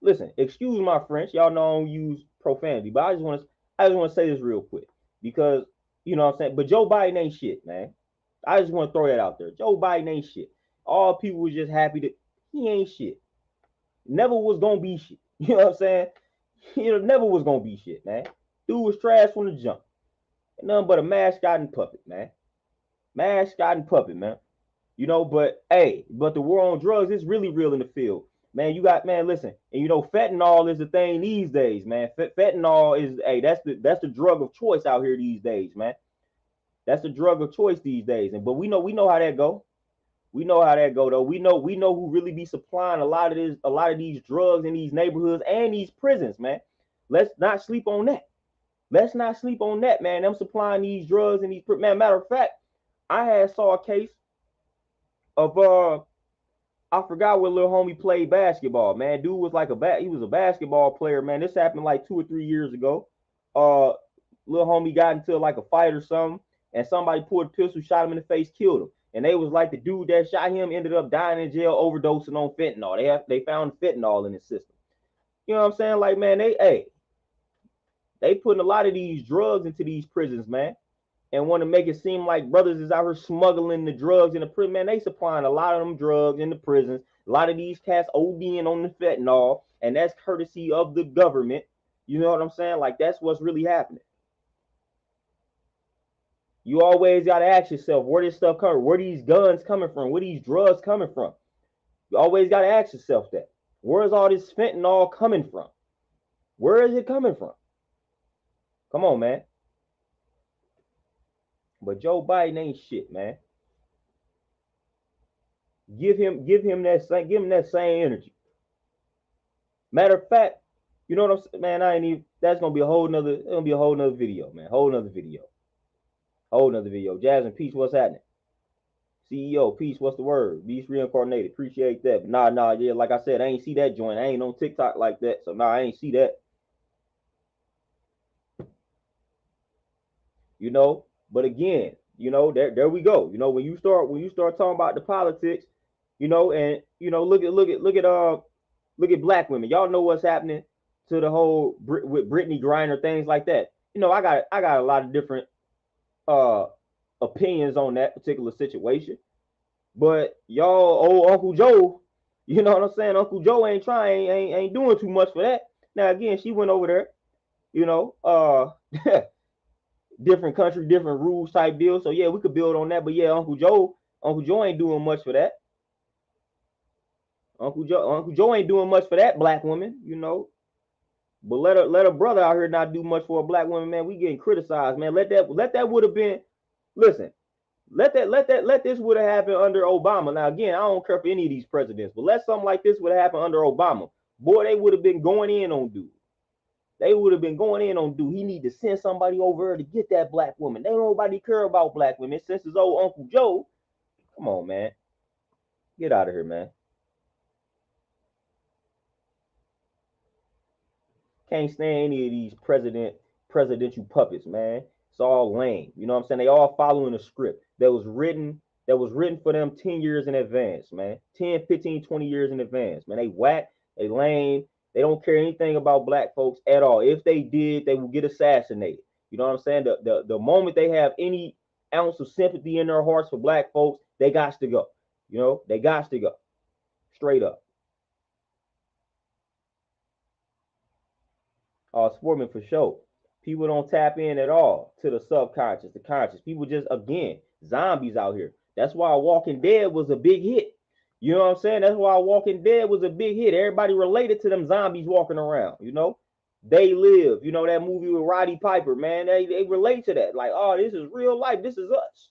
listen, excuse my French. Y'all know I don't use profanity, but I just want to say this real quick because, you know what I'm saying? But Joe Biden ain't shit, man. I just want to throw that out there. Joe Biden ain't shit. All people was just happy that he ain't shit. Never was going to be shit. You know what I'm saying? He never was going to be shit, man. Dude was trash from the jump. Nothing but a mascot and puppet, man. Mascot and puppet, man. You know, but hey, but the war on drugs is really real in the field. Man, listen, and you know, fentanyl is the thing these days, man. Fentanyl is, hey, that's the drug of choice out here these days, man. That's the drug of choice these days. And but we know how that go. We know how that go though. We know who really be supplying a lot of these drugs in these neighborhoods and these prisons, man. Let's not sleep on that. Let's not sleep on that, man. Them supplying these drugs and these, man. Matter of fact, I saw a case of I forgot what little homie played basketball, man. Dude was like he was a basketball player, man. This happened like 2 or 3 years ago. Little homie got into like a fight or something, and somebody pulled a pistol, shot him in the face, killed him. And they was like the dude that shot him ended up dying in jail, overdosing on fentanyl. They found fentanyl in his system. You know what I'm saying? Like, man, they putting a lot of these drugs into these prisons, man, and want to make it seem like brothers is out here smuggling the drugs in the prison. Man, they supplying a lot of them drugs in the prisons. A lot of these cats ODing on the fentanyl, and that's courtesy of the government. You know what I'm saying? Like, that's what's really happening. You always got to ask yourself, where this stuff coming? Where these guns coming from? Where these drugs coming from? You always got to ask yourself that. Where is all this fentanyl coming from? Where is it coming from? Come on, man. But Joe Biden ain't shit, man. Give him that same energy. Matter of fact, you know what I'm saying, man? That's gonna be a whole nother. It's gonna be a whole nother video, man. Whole nother video. Jasmine, peace. What's happening? CEO, peace. What's the word? Beast reincarnated. Appreciate that. But yeah. Like I said, I ain't see that joint. I ain't on TikTok like that, so I ain't see that. You know, but again, you know, there we go. You know, when you start talking about the politics, you know, and you know, look at black women. Y'all know what's happening to the whole with Brittany Griner, things like that. You know, I got a lot of different opinions on that particular situation. But y'all, old Uncle Joe, you know what I'm saying? Uncle Joe ain't doing too much for that. Now again, she went over there, you know, different country, different rules type deal. So yeah, we could build on that. But yeah, Uncle Joe ain't doing much for that. Uncle Joe ain't doing much for that black woman, you know. But let a brother out here not do much for a black woman, man. We getting criticized, man. Let that would have been. Listen, let this would have happened under Obama. Now again, I don't care for any of these presidents, but let something like this would have happened under Obama. Boy, they would have been going in on dude. They would have been going in on dude. He need to send somebody over to get that black woman. They don't nobody care about black women since his old Uncle Joe. Come on, man. Get out of here, man. Can't stand any of these presidential puppets, man. It's all lame. You know what I'm saying? They all following a script that was written for them 10 years in advance, man. 10, 15, 20 years in advance, man. They whack, they lame. They don't care anything about black folks at all. If they did, they will get assassinated. You know what I'm saying? The moment they have any ounce of sympathy in their hearts for black folks, they got to go. You know, they got to go. Straight up. Sportsman for sure. People don't tap in at all to the subconscious, the conscious. People just, again, zombies out here. That's why Walking Dead was a big hit. You know what I'm saying? That's why Walking Dead was a big hit. Everybody related to them zombies walking around, you know? They Live, you know, that movie with Roddy Piper, man. They relate to that. Like, oh, this is real life. This is us.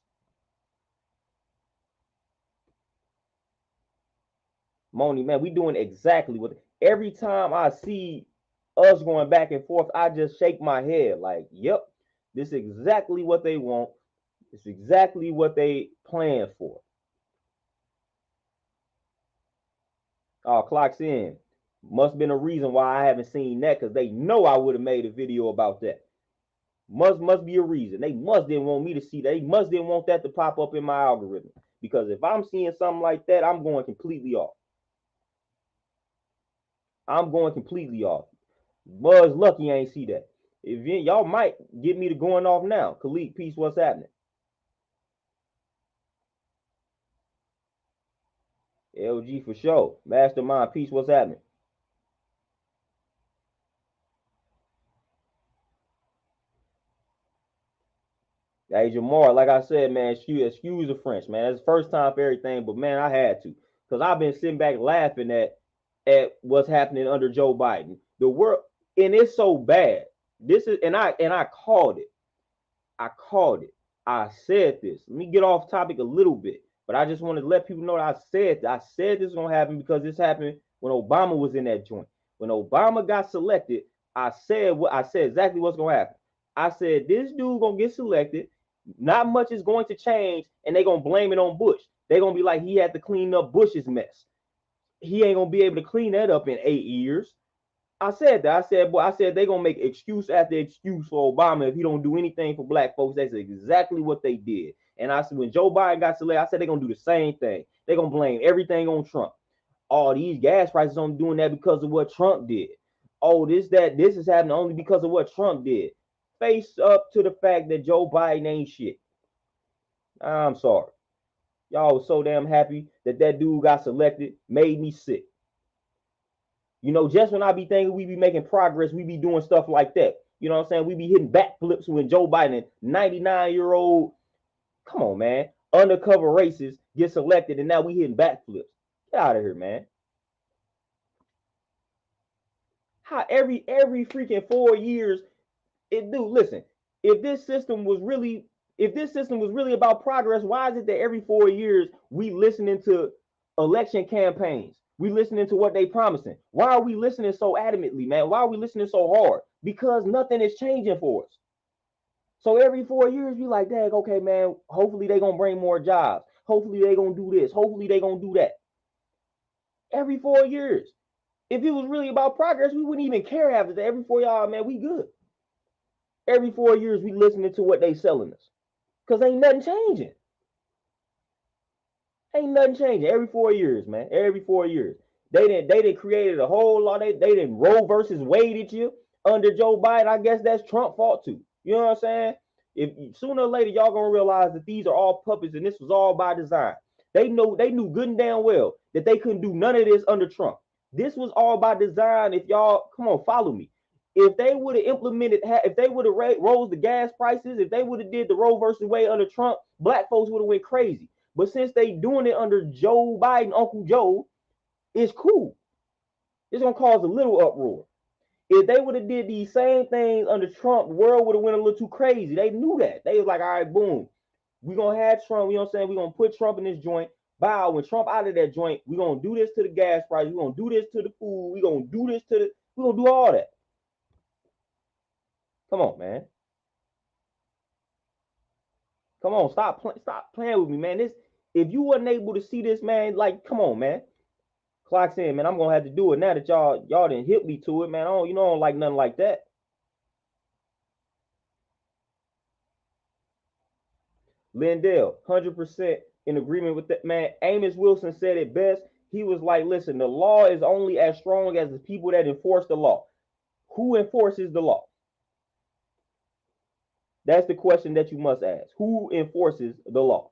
Moni, man, we doing exactly what every time I see us going back and forth, I just shake my head like, yep, this is exactly what they want. It's exactly what they plan for. Clocks in. Must have been a reason why I haven't seen that, because they know I would have made a video about that. Must be a reason. They must didn't want me to see that. They must didn't want that to pop up in my algorithm. Because if I'm seeing something like that, I'm going completely off. I'm going completely off. Was lucky I ain't see that. If y'all might get me to going off now. Khalid, peace, what's happening? LG for sure. Mastermind, peace, what's happening? Hey, Jamar, like I said, man, excuse the French, man. It's the first time for everything, but man, I had to. Because I've been sitting back laughing at what's happening under Joe Biden. The world, and it's so bad. This is and I called it. I called it. I said this. Let me get off topic a little bit, but I just wanted to let people know that I said this is gonna happen because this happened when Obama was in that joint. When Obama got selected, I said exactly what's gonna happen. I said this dude gonna get selected. Not much is going to change, and they're gonna blame it on Bush. They're gonna be like he had to clean up Bush's mess. He ain't gonna be able to clean that up in 8 years. I said that. I said they gonna make excuse after excuse for Obama if he don't do anything for black folks. That's exactly what they did. And I said when Joe Biden got selected, I said they're gonna do the same thing. They're gonna blame everything on Trump. All these gas prices only doing that because of what Trump did. Oh, this is happening only because of what Trump did. Face up to the fact that Joe Biden ain't shit. I'm sorry. Y'all was so damn happy that dude got selected, made me sick. You know, just when I be thinking we be making progress, we be doing stuff like that. You know what I'm saying? We be hitting backflips when Joe Biden, 99-year-old, come on, man, undercover racist, get selected, and now we hitting backflips. Get out of here, man. How every freaking 4 years, dude, listen, if this system was really about progress, why is it that every 4 years we listening to election campaigns? We listening to what they promising. Why are we listening so adamantly, man? Why are we listening so hard? Because nothing is changing for us. So every 4 years, we like, dang, okay, man, hopefully they gonna bring more jobs. Hopefully they gonna do this. Hopefully they gonna do that. Every 4 years. If it was really about progress, we wouldn't even care after that. Every 4 years, man, we good. Every 4 years, we listening to what they selling us. Because ain't nothing changing. Ain't nothing changing. Every 4 years, man. Every 4 years. They didn't created a whole lot. They didn't Roe versus Wade at you under Joe Biden. I guess that's Trump fault too. You know what I'm saying? If sooner or later y'all gonna realize that these are all puppets and this was all by design. They knew good and damn well that they couldn't do none of this under Trump. This was all by design. If y'all come on, follow me. If they would have implemented, if they would have rose the gas prices, if they would have did the Roe versus Wade under Trump, black folks would have went crazy. But since they doing it under Joe Biden, Uncle Joe, it's cool. It's gonna cause a little uproar. If they would have did these same things under Trump, the world would have went a little too crazy. They knew that. They was like, all right, boom, we gonna have Trump. You know what I'm saying? We gonna put Trump in this joint. Bow, when Trump out of that joint, we gonna do this to the gas price. We gonna do this to the food. We gonna do this to the. We gonna do all that. Come on, man. Come on, stop playing with me, man. This, if you wasn't able to see this, man, like, come on, man. Clocks in, man. I'm gonna have to do it now that y'all didn't hit me to it, man. I don't like nothing like that. Lindell, 100% in agreement with that, man. Amos Wilson said it best. He was like, listen, the law is only as strong as the people that enforce the law. Who enforces the law? That's the question that you must ask. Who enforces the law?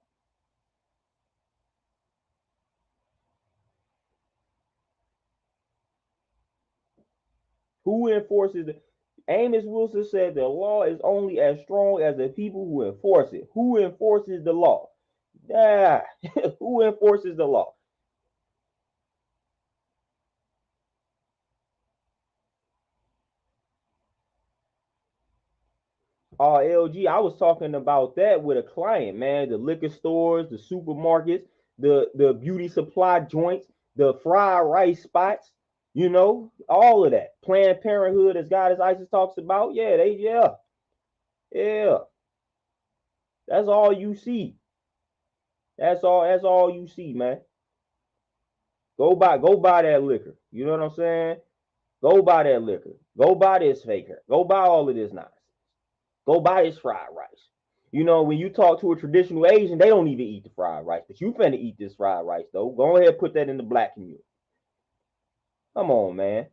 Who enforces the Amos Wilson said the law is only as strong as the people who enforce it. Who enforces the law? Ah, who enforces the law? LG, I was talking about that with a client, man. The liquor stores, the supermarkets, the beauty supply joints, the fried rice spots, all of that. Planned Parenthood, as God as ISIS talks about. Yeah. That's all you see. That's all you see, man. Go buy that liquor. You know what I'm saying? Go buy that liquor. Go buy this faker. Go buy all of this nonsense. Go buy this fried rice. When you talk to a traditional Asian, they don't even eat the fried rice, but you finna eat this fried rice though. Go ahead and put that in the black community. Come on, man.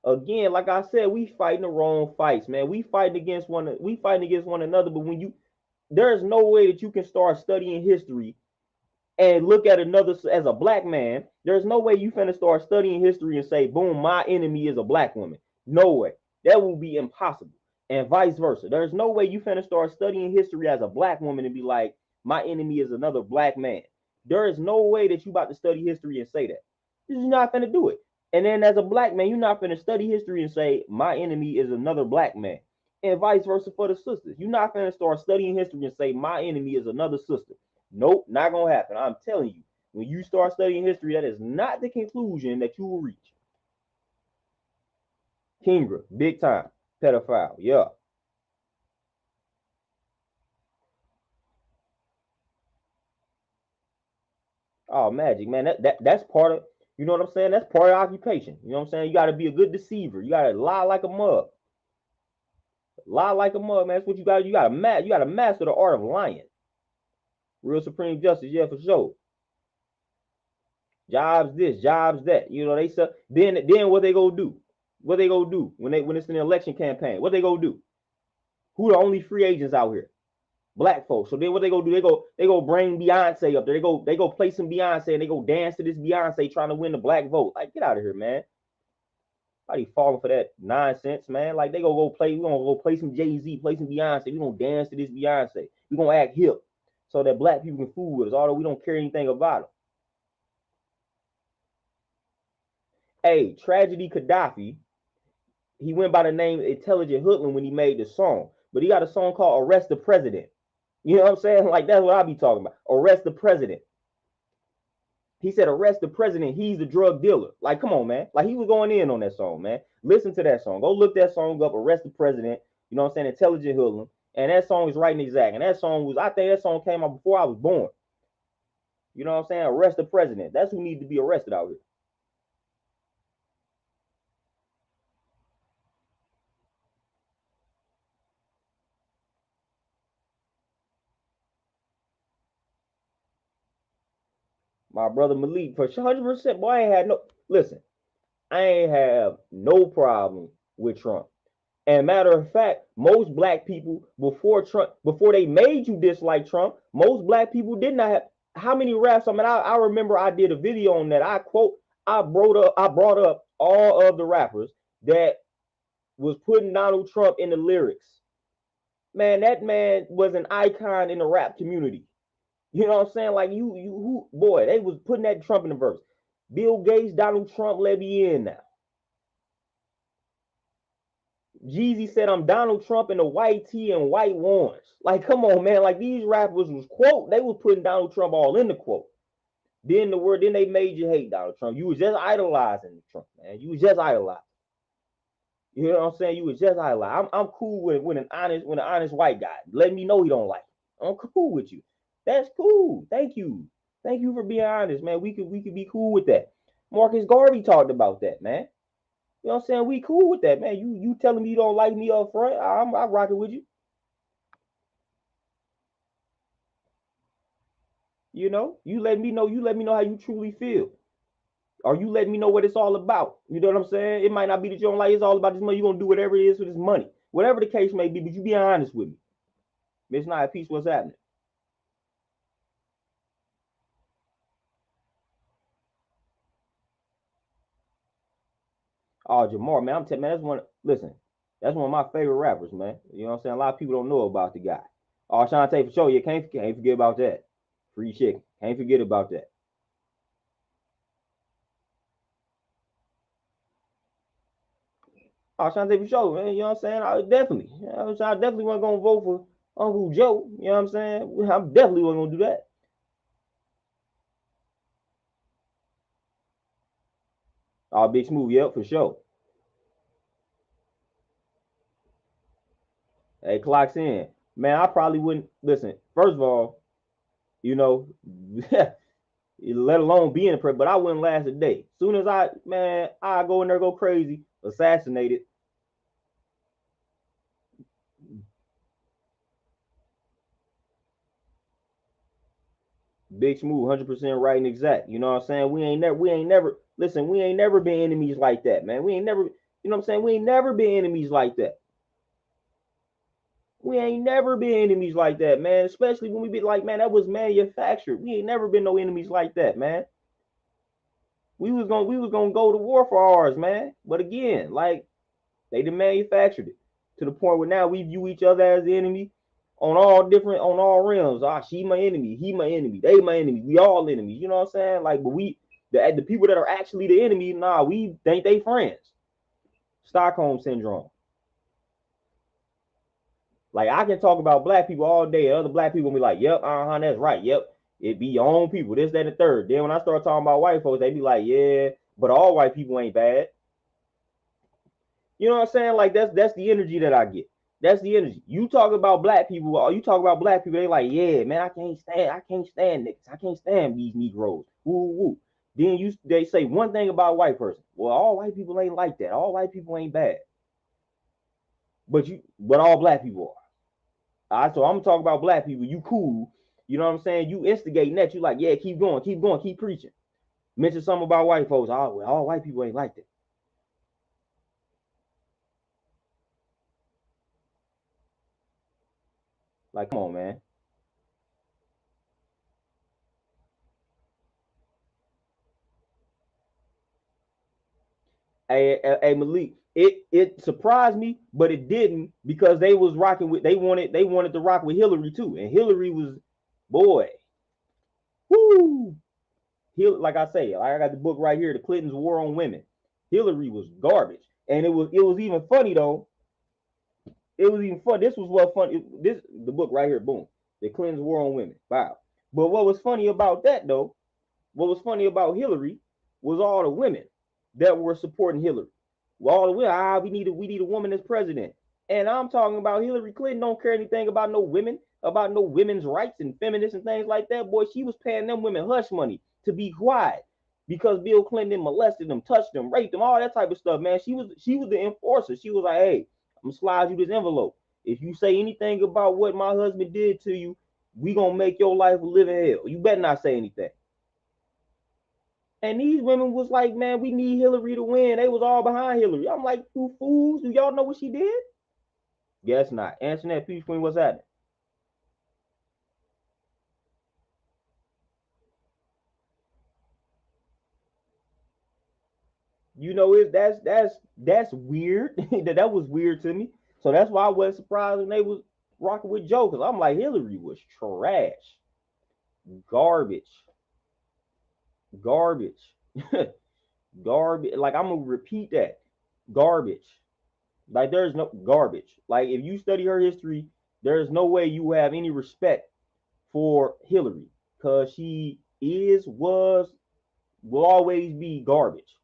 Again, like I said, we fighting the wrong fights, man. We fighting against one another, but there's no way that you can start studying history and look at another as a black man. There's no way you finna start studying history and say, boom, my enemy is a black woman. No way. That will be impossible. And vice versa. There's no way you finna start studying history as a black woman and be like, my enemy is another black man. There is no way that you about to study history and say that. You're not finna do it. And then as a black man, you're not finna study history and say, my enemy is another black man. And vice versa for the sisters. You're not finna start studying history and say, my enemy is another sister. Nope, not gonna happen. I'm telling you, when you start studying history, that is not the conclusion that you will reach. Kingra, big time, pedophile, yeah. Oh, magic, man. That's part of, you know what I'm saying? That's part of occupation. You know what I'm saying? You got to be a good deceiver. You got to lie like a mug. Lie like a mug, man. That's what you got. You got to master the art of lying. Real supreme justice, yeah, for sure. Jobs this, jobs that. They say then what they go do? What they go do when it's an election campaign? What they go do? Who the only free agents out here? Black folks. So then what they go do? They go bring Beyonce up there. They go play some Beyonce and they go dance to this Beyonce trying to win the black vote. Like, get out of here, man. Why you falling for that nonsense, man? Like, we gonna go play some Jay-Z, play some Beyonce. We gonna dance to this Beyonce. We gonna act hip so that black people can fool with us, although we don't care anything about them. Hey, Tragedy Gaddafi, he went by the name Intelligent Hoodlum when he made the song, but he got a song called Arrest the President. You know what I'm saying? Like, that's what I be talking about. Arrest the president. He said, arrest the president. He's the drug dealer. Like, come on, man. Like, he was going in on that song, man. Listen to that song. Go look that song up. Arrest the president. You know what I'm saying? Intelligent Hoodlum. And that song is right and exact. And I think that song came out before I was born. You know what I'm saying? Arrest the president. That's who needs to be arrested out here. My brother Malik, for 100%, boy, I ain't have no problem with Trump. And matter of fact, most black people before they made you dislike Trump, most black people did not have how many raps. I mean, I remember I did a video on that. I brought up all of the rappers that was putting Donald Trump in the lyrics. Man, that man was an icon in the rap community. You know what I'm saying? Like who boy, they was putting that Trump in the verse. Bill Gates, Donald Trump, let me in now. Jeezy said, I'm Donald Trump in the white tee and white ones. Like, come on, man. Like, these rappers was quote, they was putting Donald Trump all in the quote. Then they made you hate Donald Trump. You was just idolizing Trump, man. You was just idolizing. You know what I'm saying? You was just idolizing. I'm cool with an honest white guy. Let me know he don't like it. I'm cool with you. That's cool. Thank you. Thank you for being honest, man. We could be cool with that. Marcus Garvey talked about that, man. You know what I'm saying? We cool with that, man. You telling me you don't like me up front? I'm rocking with you. You let me know. You let me know how you truly feel, or you let me know what it's all about. You know what I'm saying? It might not be that you don't like. It's all about this money. You're gonna do whatever it is with this money, whatever the case may be. But you be honest with me. It's not a piece. What's happening? Oh, Jamar, man, I'm telling man, that's one. Listen, that's one of my favorite rappers, man. You know what I'm saying? A lot of people don't know about the guy. Oh, Shantae for sure. You can't forget about that. Free chicken. Can't forget about that. Oh, Shantae for sure, man. You know what I'm saying? I definitely wasn't gonna vote for Uncle Joe. You know what I'm saying? I definitely wasn't gonna do that. Oh, Big Smooth, yep, for sure. Hey, clocks in. Man, I probably wouldn't listen. First of all, you know, let alone being a president, but I wouldn't last a day. Soon as I go in there, go crazy, assassinated. Big Smooth, 100% right and exact. You know what I'm saying? Listen, we ain't never been enemies like that, man. We ain't never, you know what I'm saying? We ain't never been enemies like that. We ain't never been enemies like that, man. Especially when we be like, man, that was manufactured. We ain't never been no enemies like that, man. We was gonna go to war for ours, man. But again, like they done manufactured it to the point where now we view each other as the enemy on all realms. Ah, she my enemy, he my enemy, they my enemy, we all enemies. You know what I'm saying? Like, but the people that are actually the enemy, nah, we think they friends. Stockholm syndrome. Like I can talk about black people all day, and other black people be like, "Yep, that's right, yep." It be your own people, this, that, and the third. Then when I start talking about white folks, they be like, "Yeah, but all white people ain't bad." You know what I'm saying? Like that's the energy that I get. That's the energy. You talk about black people, or you talk about black people, they like, yeah, man, I can't stand niggas. I can't stand these Negroes. Woo woo. Then they say one thing about a white person. Well, all white people ain't like that. All white people ain't bad. But all black people are. All right, so I'm talking about black people. You cool. You know what I'm saying? You instigating that. You like, yeah, keep going, keep preaching. Mention something about white folks. Oh, well, all white people ain't like that. Like, come on, man. Hey, Malik, it surprised me, but it didn't because they wanted to rock with Hillary too, and Hillary was, boy, whoo, like I say, I got the book right here, The Clinton's War on Women. Hillary was garbage, and it was even funny though. It was even fun. This was what fun. This the book right here, boom, The Clinton's War on Women. Wow. But what was funny about that though? What was funny about Hillary was all the women that were supporting Hillary. Well, all the women, we need a woman as president. And I'm talking about Hillary Clinton don't care anything about no women, about no women's rights and feminists and things like that. Boy, she was paying them women hush money to be quiet because Bill Clinton molested them, touched them, raped them, all that type of stuff, man. She was the enforcer. She was like, hey, I'm gonna slide you this envelope. If you say anything about what my husband did to you, we gonna make your life a living hell. You better not say anything. And these women was like, man, we need Hillary to win. They was all behind Hillary. I'm like, you fools. Do y'all know what she did? Guess not. Answering that peace queen, what's happening? You know, that's weird. that was weird to me. So that's why I wasn't surprised when they was rocking with Joe, because I'm like, Hillary was trash. Garbage. Garbage. Garbage. Like I'm gonna repeat that. Garbage. Like there's no garbage. Like if you study her history, there's no way you have any respect for Hillary because she will always be garbage.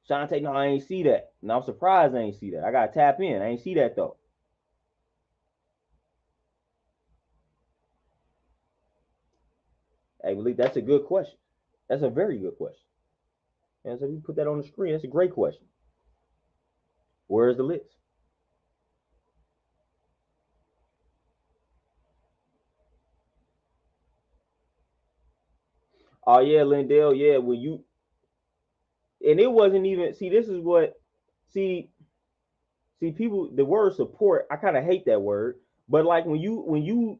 Shantae, no, I ain't see that. And I'm surprised I ain't see that. I gotta tap in. I ain't see that though. Hey, Malik, that's a good question. That's a very good question. And so we put that on the screen. That's a great question. Where's the list? Oh yeah, Lindell. Yeah, when you and it wasn't even see. This is what see people. The word support. I kind of hate that word, but like when you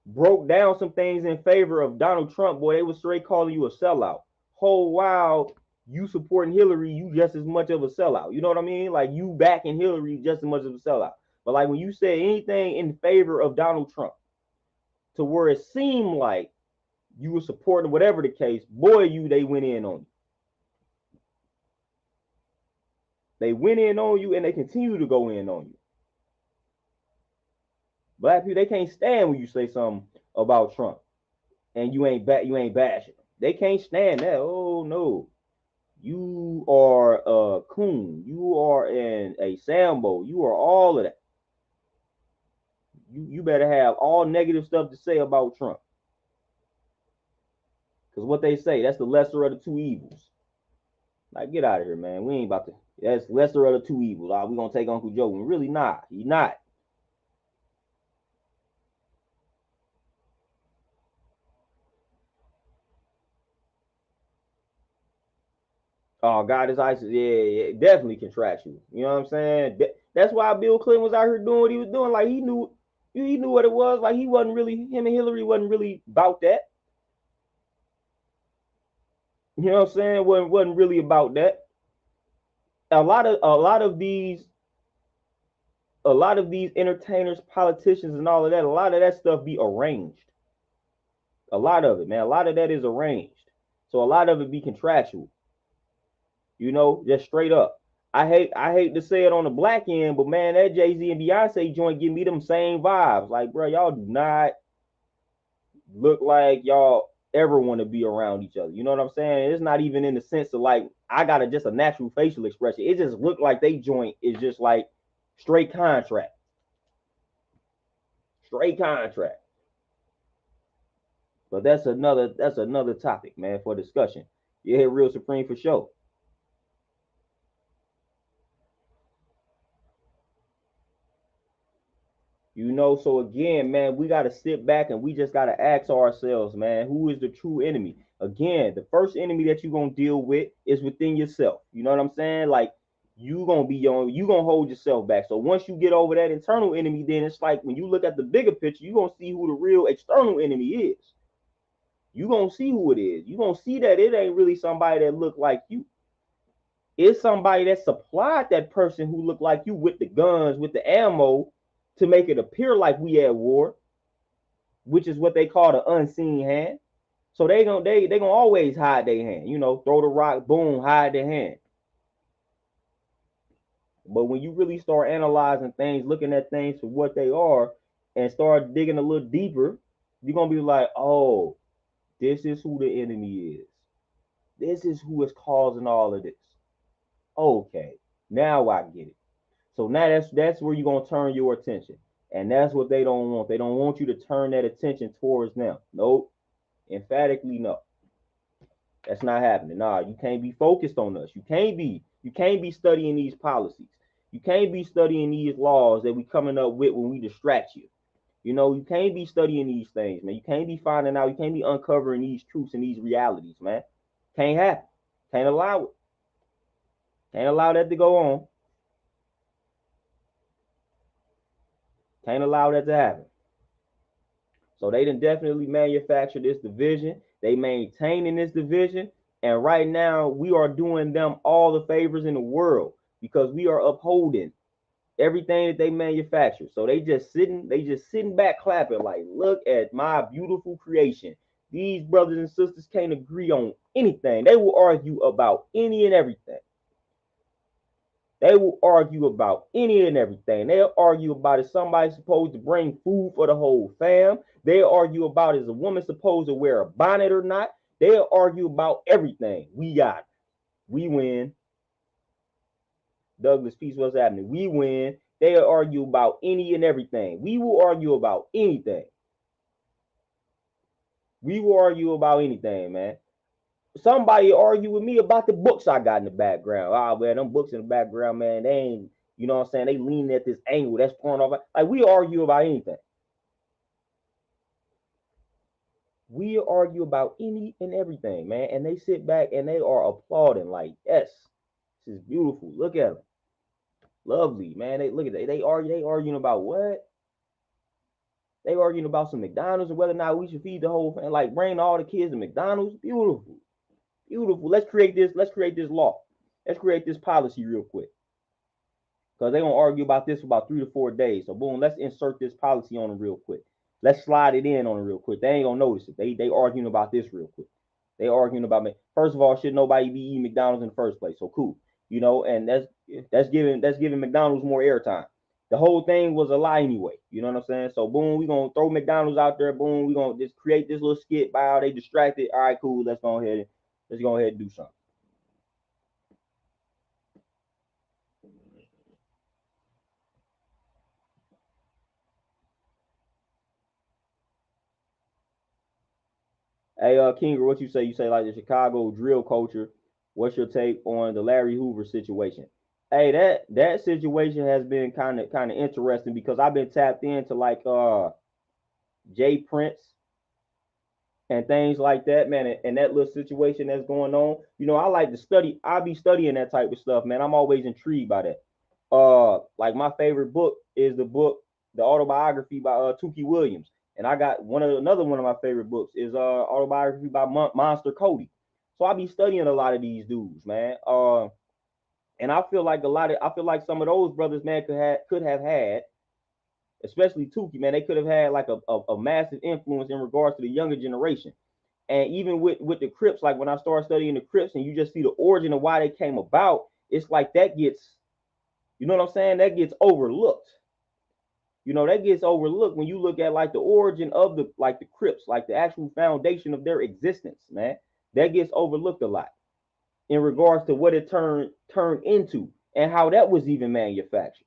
broke down some things in favor of Donald Trump, boy, they was straight calling you a sellout. Whole while you supporting Hillary, you just as much of a sellout. You know what I mean? Like you backing Hillary just as much of a sellout. But like when you say anything in favor of Donald Trump, to where it seemed like you were supporting whatever the case, boy, they went in on you. They went in on you and they continue to go in on you. Black people, they can't stand when you say something about Trump and you ain't bashing. They can't stand that. Oh no. You are a coon. You are a Sambo. You are all of that. You better have all negative stuff to say about Trump. Because what they say, that's the lesser of the two evils. Like, get out of here, man. We ain't about to. That's lesser of the two evils. We gonna take Uncle Joe. And really not. He not. Oh, God is ISIS. Yeah, definitely contractual. You know what I'm saying? That's why Bill Clinton was out here doing what he was doing. Like, he knew what it was. Like, he wasn't really, him and Hillary wasn't really about that. You know what I'm saying? Wasn't really about that. A lot of these entertainers, politicians, and all of that, a lot of that stuff be arranged. A lot of it, man. A lot of that is arranged. So a lot of it be contractual. You know, just straight up. I hate to say it on the black end, but man, that Jay-Z and Beyonce joint give me them same vibes. Like, bro, y'all do not look like y'all ever want to be around each other. You know what I'm saying? It's not even in the sense of like I got just a natural facial expression. It just looked like they joint is just like straight contract. Straight contract. But that's another topic, man, for discussion. Yeah, real supreme for sure. You know, so again, man, we got to sit back and we just got to ask ourselves, man, who is the true enemy? Again, the first enemy that you're going to deal with is within yourself. You know what I'm saying? Like, you going to hold yourself back. So once you get over that internal enemy, then it's like when you look at the bigger picture, you're going to see who the real external enemy is. You're going to see who it is. You're going to see that it ain't really somebody that look like you. It's somebody that supplied that person who looked like you with the guns, with the ammo, to make it appear like we at war, which is what they call the unseen hand. So they gonna always hide their hand, you know, throw the rock, boom, hide their hand. But when you really start analyzing things, looking at things for what they are, and start digging a little deeper, you're gonna be like, oh, this is who the enemy is. This is who is causing all of this. Okay, now I get it. So now that's where you're gonna turn your attention. And that's what they don't want. They don't want you to turn that attention towards them. Nope. Emphatically no. That's not happening. Nah, you can't be focused on us. You can't be studying these policies. You can't be studying these laws that we coming up with when we distract you. You know, you can't be studying these things, man. You can't be finding out, you can't be uncovering these truths and these realities, man. Can't happen. Can't allow it. Can't allow that to go on. Can't allow that to happen. So they done definitely manufactured this division. They maintaining this division. And right now we are doing them all the favors in the world because we are upholding everything that they manufacture. So they just sitting back clapping like, look at my beautiful creation. These brothers and sisters can't agree on anything. They will argue about any and everything. They will argue about any and everything. They'll argue about if somebody's supposed to bring food for the whole fam. They'll argue about is a woman supposed to wear a bonnet or not. They'll argue about everything. We got it. We win. Douglas, peace, what's happening? We win. They'll argue about any and everything. We will argue about anything. We will argue about anything, man. Somebody argue with me about the books I got in the background. Man, them books in the background, man, they ain't, you know what I'm saying? They leaning at this angle. That's pouring off. Like, we argue about anything. We argue about any and everything, man. And they sit back and they are applauding, like, yes, this is beautiful. Look at them. Lovely, man. They look at they argue, they arguing about what? They arguing about some McDonald's and whether or not we should feed the whole family, like bring all the kids to McDonald's. Beautiful. Beautiful. Let's create this law. Let's create this policy real quick. Because they're gonna argue about this for about 3 to 4 days. So boom, let's insert this policy on them real quick. Let's slide it in on them real quick. They ain't gonna notice it. They arguing about this real quick. They arguing about me. First of all, should nobody be eating McDonald's in the first place? So cool. you know, and that's giving McDonald's more airtime. The whole thing was a lie anyway. You know what I'm saying? So boom, we gonna throw McDonald's out there. Boom, we gonna just create this little skit by how they distracted. All right, cool. Let's go ahead and do something. Hey, Kinger, what you say? You say like the Chicago drill culture. What's your take on the Larry Hoover situation? Hey, that situation has been kind of interesting because I've been tapped into like Jay Prince and things like that, man. And that little situation that's going on, you know, I like to study. I be studying that type of stuff, man. I'm always intrigued by that. Like my favorite book is the autobiography by Tukey Williams, and I got another one of my favorite books is autobiography by Monster Cody. So I be studying a lot of these dudes, man. And I feel like some of those brothers, man, could have had, especially Tukey, man, they could have had like a massive influence in regards to the younger generation. And even with the Crips, like when I started studying the Crips, and you just see the origin of why they came about, it's like that gets, you know what I'm saying? That gets overlooked. You know, that gets overlooked when you look at like the origin of the Crips, like the actual foundation of their existence, man. That gets overlooked a lot in regards to what it turned into and how that was even manufactured.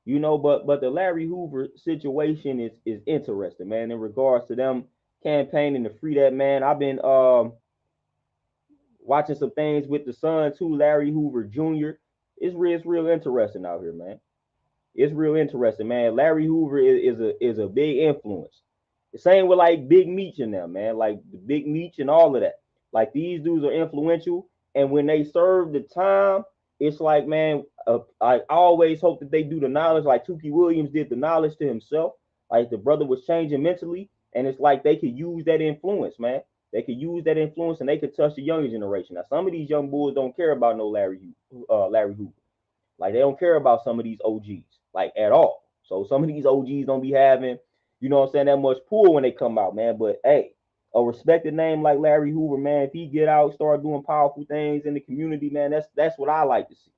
You know, but the Larry Hoover situation is interesting, man. In regards to them campaigning to free that man, I've been watching some things with the son too, Larry Hoover Jr. It's real interesting out here, man. It's real interesting, man. Larry Hoover is a big influence. The same with like Big Meech and them, man. Like the Big Meech and all of that. Like these dudes are influential, and when they serve the time, it's like, man, I always hope that they do the knowledge like Tukey Williams did the knowledge to himself. Like the brother was changing mentally, and it's like they could use that influence, man. They could use that influence, and they could touch the younger generation. Now, some of these young bulls don't care about no Larry Hoover. Like they don't care about some of these OGs like at all. So some of these OGs don't be having, you know what I'm saying, that much pull when they come out, man. But hey, a respected name like Larry Hoover, man, if he get out, start doing powerful things in the community, man, that's what I like to see.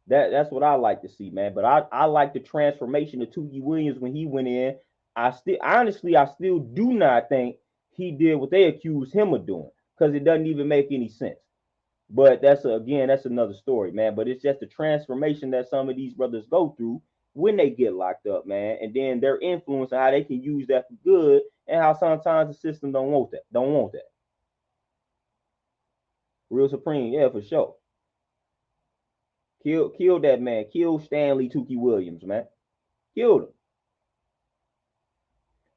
That's what I like to see, man. But I like the transformation of Tukey Williams when he went in. I still do not think he did what they accused him of doing because it doesn't even make any sense. But that's another story, man. But it's just the transformation that some of these brothers go through when they get locked up, man, and then their influence and how they can use that for good, and how sometimes the system don't want that. Don't want that. Real Supreme, yeah, for sure. Kill that man. Kill Stanley Tukey Williams, man. Killed him.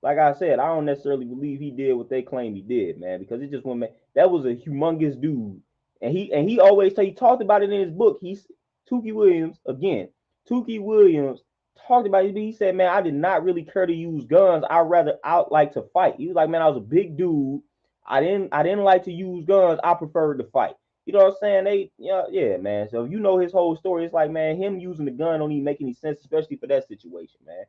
Like I said, I don't necessarily believe he did what they claim he did, man, because it just went. Man, that was a humongous dude, and he always he talked about it in his book. He's Tukey Williams again. Tukey Williams talked about it. He said, "Man, I did not really care to use guns. I like to fight." He was like, "Man, I was a big dude. I didn't like to use guns. I preferred to fight." You know what I'm saying? Yeah, man. So you know his whole story. It's like, man, him using the gun don't even make any sense, especially for that situation, man.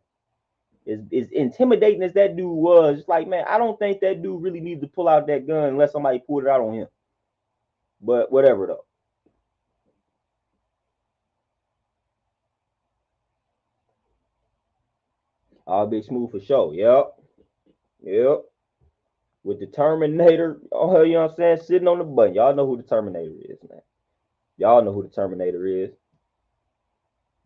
As intimidating as that dude was, it's like, man, I don't think that dude really needs to pull out that gun unless somebody pulled it out on him. But whatever though. All Big Smooth for sure. Yep. Yep. With the Terminator, oh, you know what I'm saying? Sitting on the button. Y'all know who the Terminator is, man. Y'all know who the Terminator is.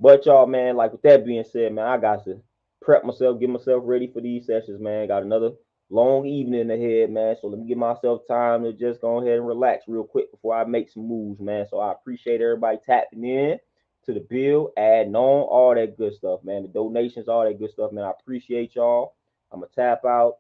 But y'all, man, like with that being said, man, I got to prep myself, get myself ready for these sessions, man. Got another long evening ahead, man. So let me give myself time to just go ahead and relax real quick before I make some moves, man. So I appreciate everybody tapping in to the bill, adding on, all that good stuff, man. The donations, all that good stuff, man. I appreciate y'all. I'm gonna tap out.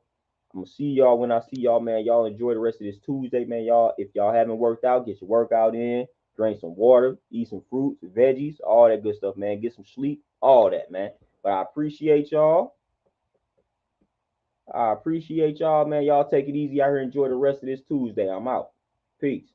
I'm gonna see y'all when I see y'all, man. Y'all enjoy the rest of this Tuesday, man. Y'all, if y'all haven't worked out, get your workout in, drink some water, eat some fruits, veggies, all that good stuff, man. Get some sleep, all that, man. But I appreciate y'all. I appreciate y'all, man. Y'all take it easy out here. Enjoy the rest of this Tuesday. I'm out. Peace.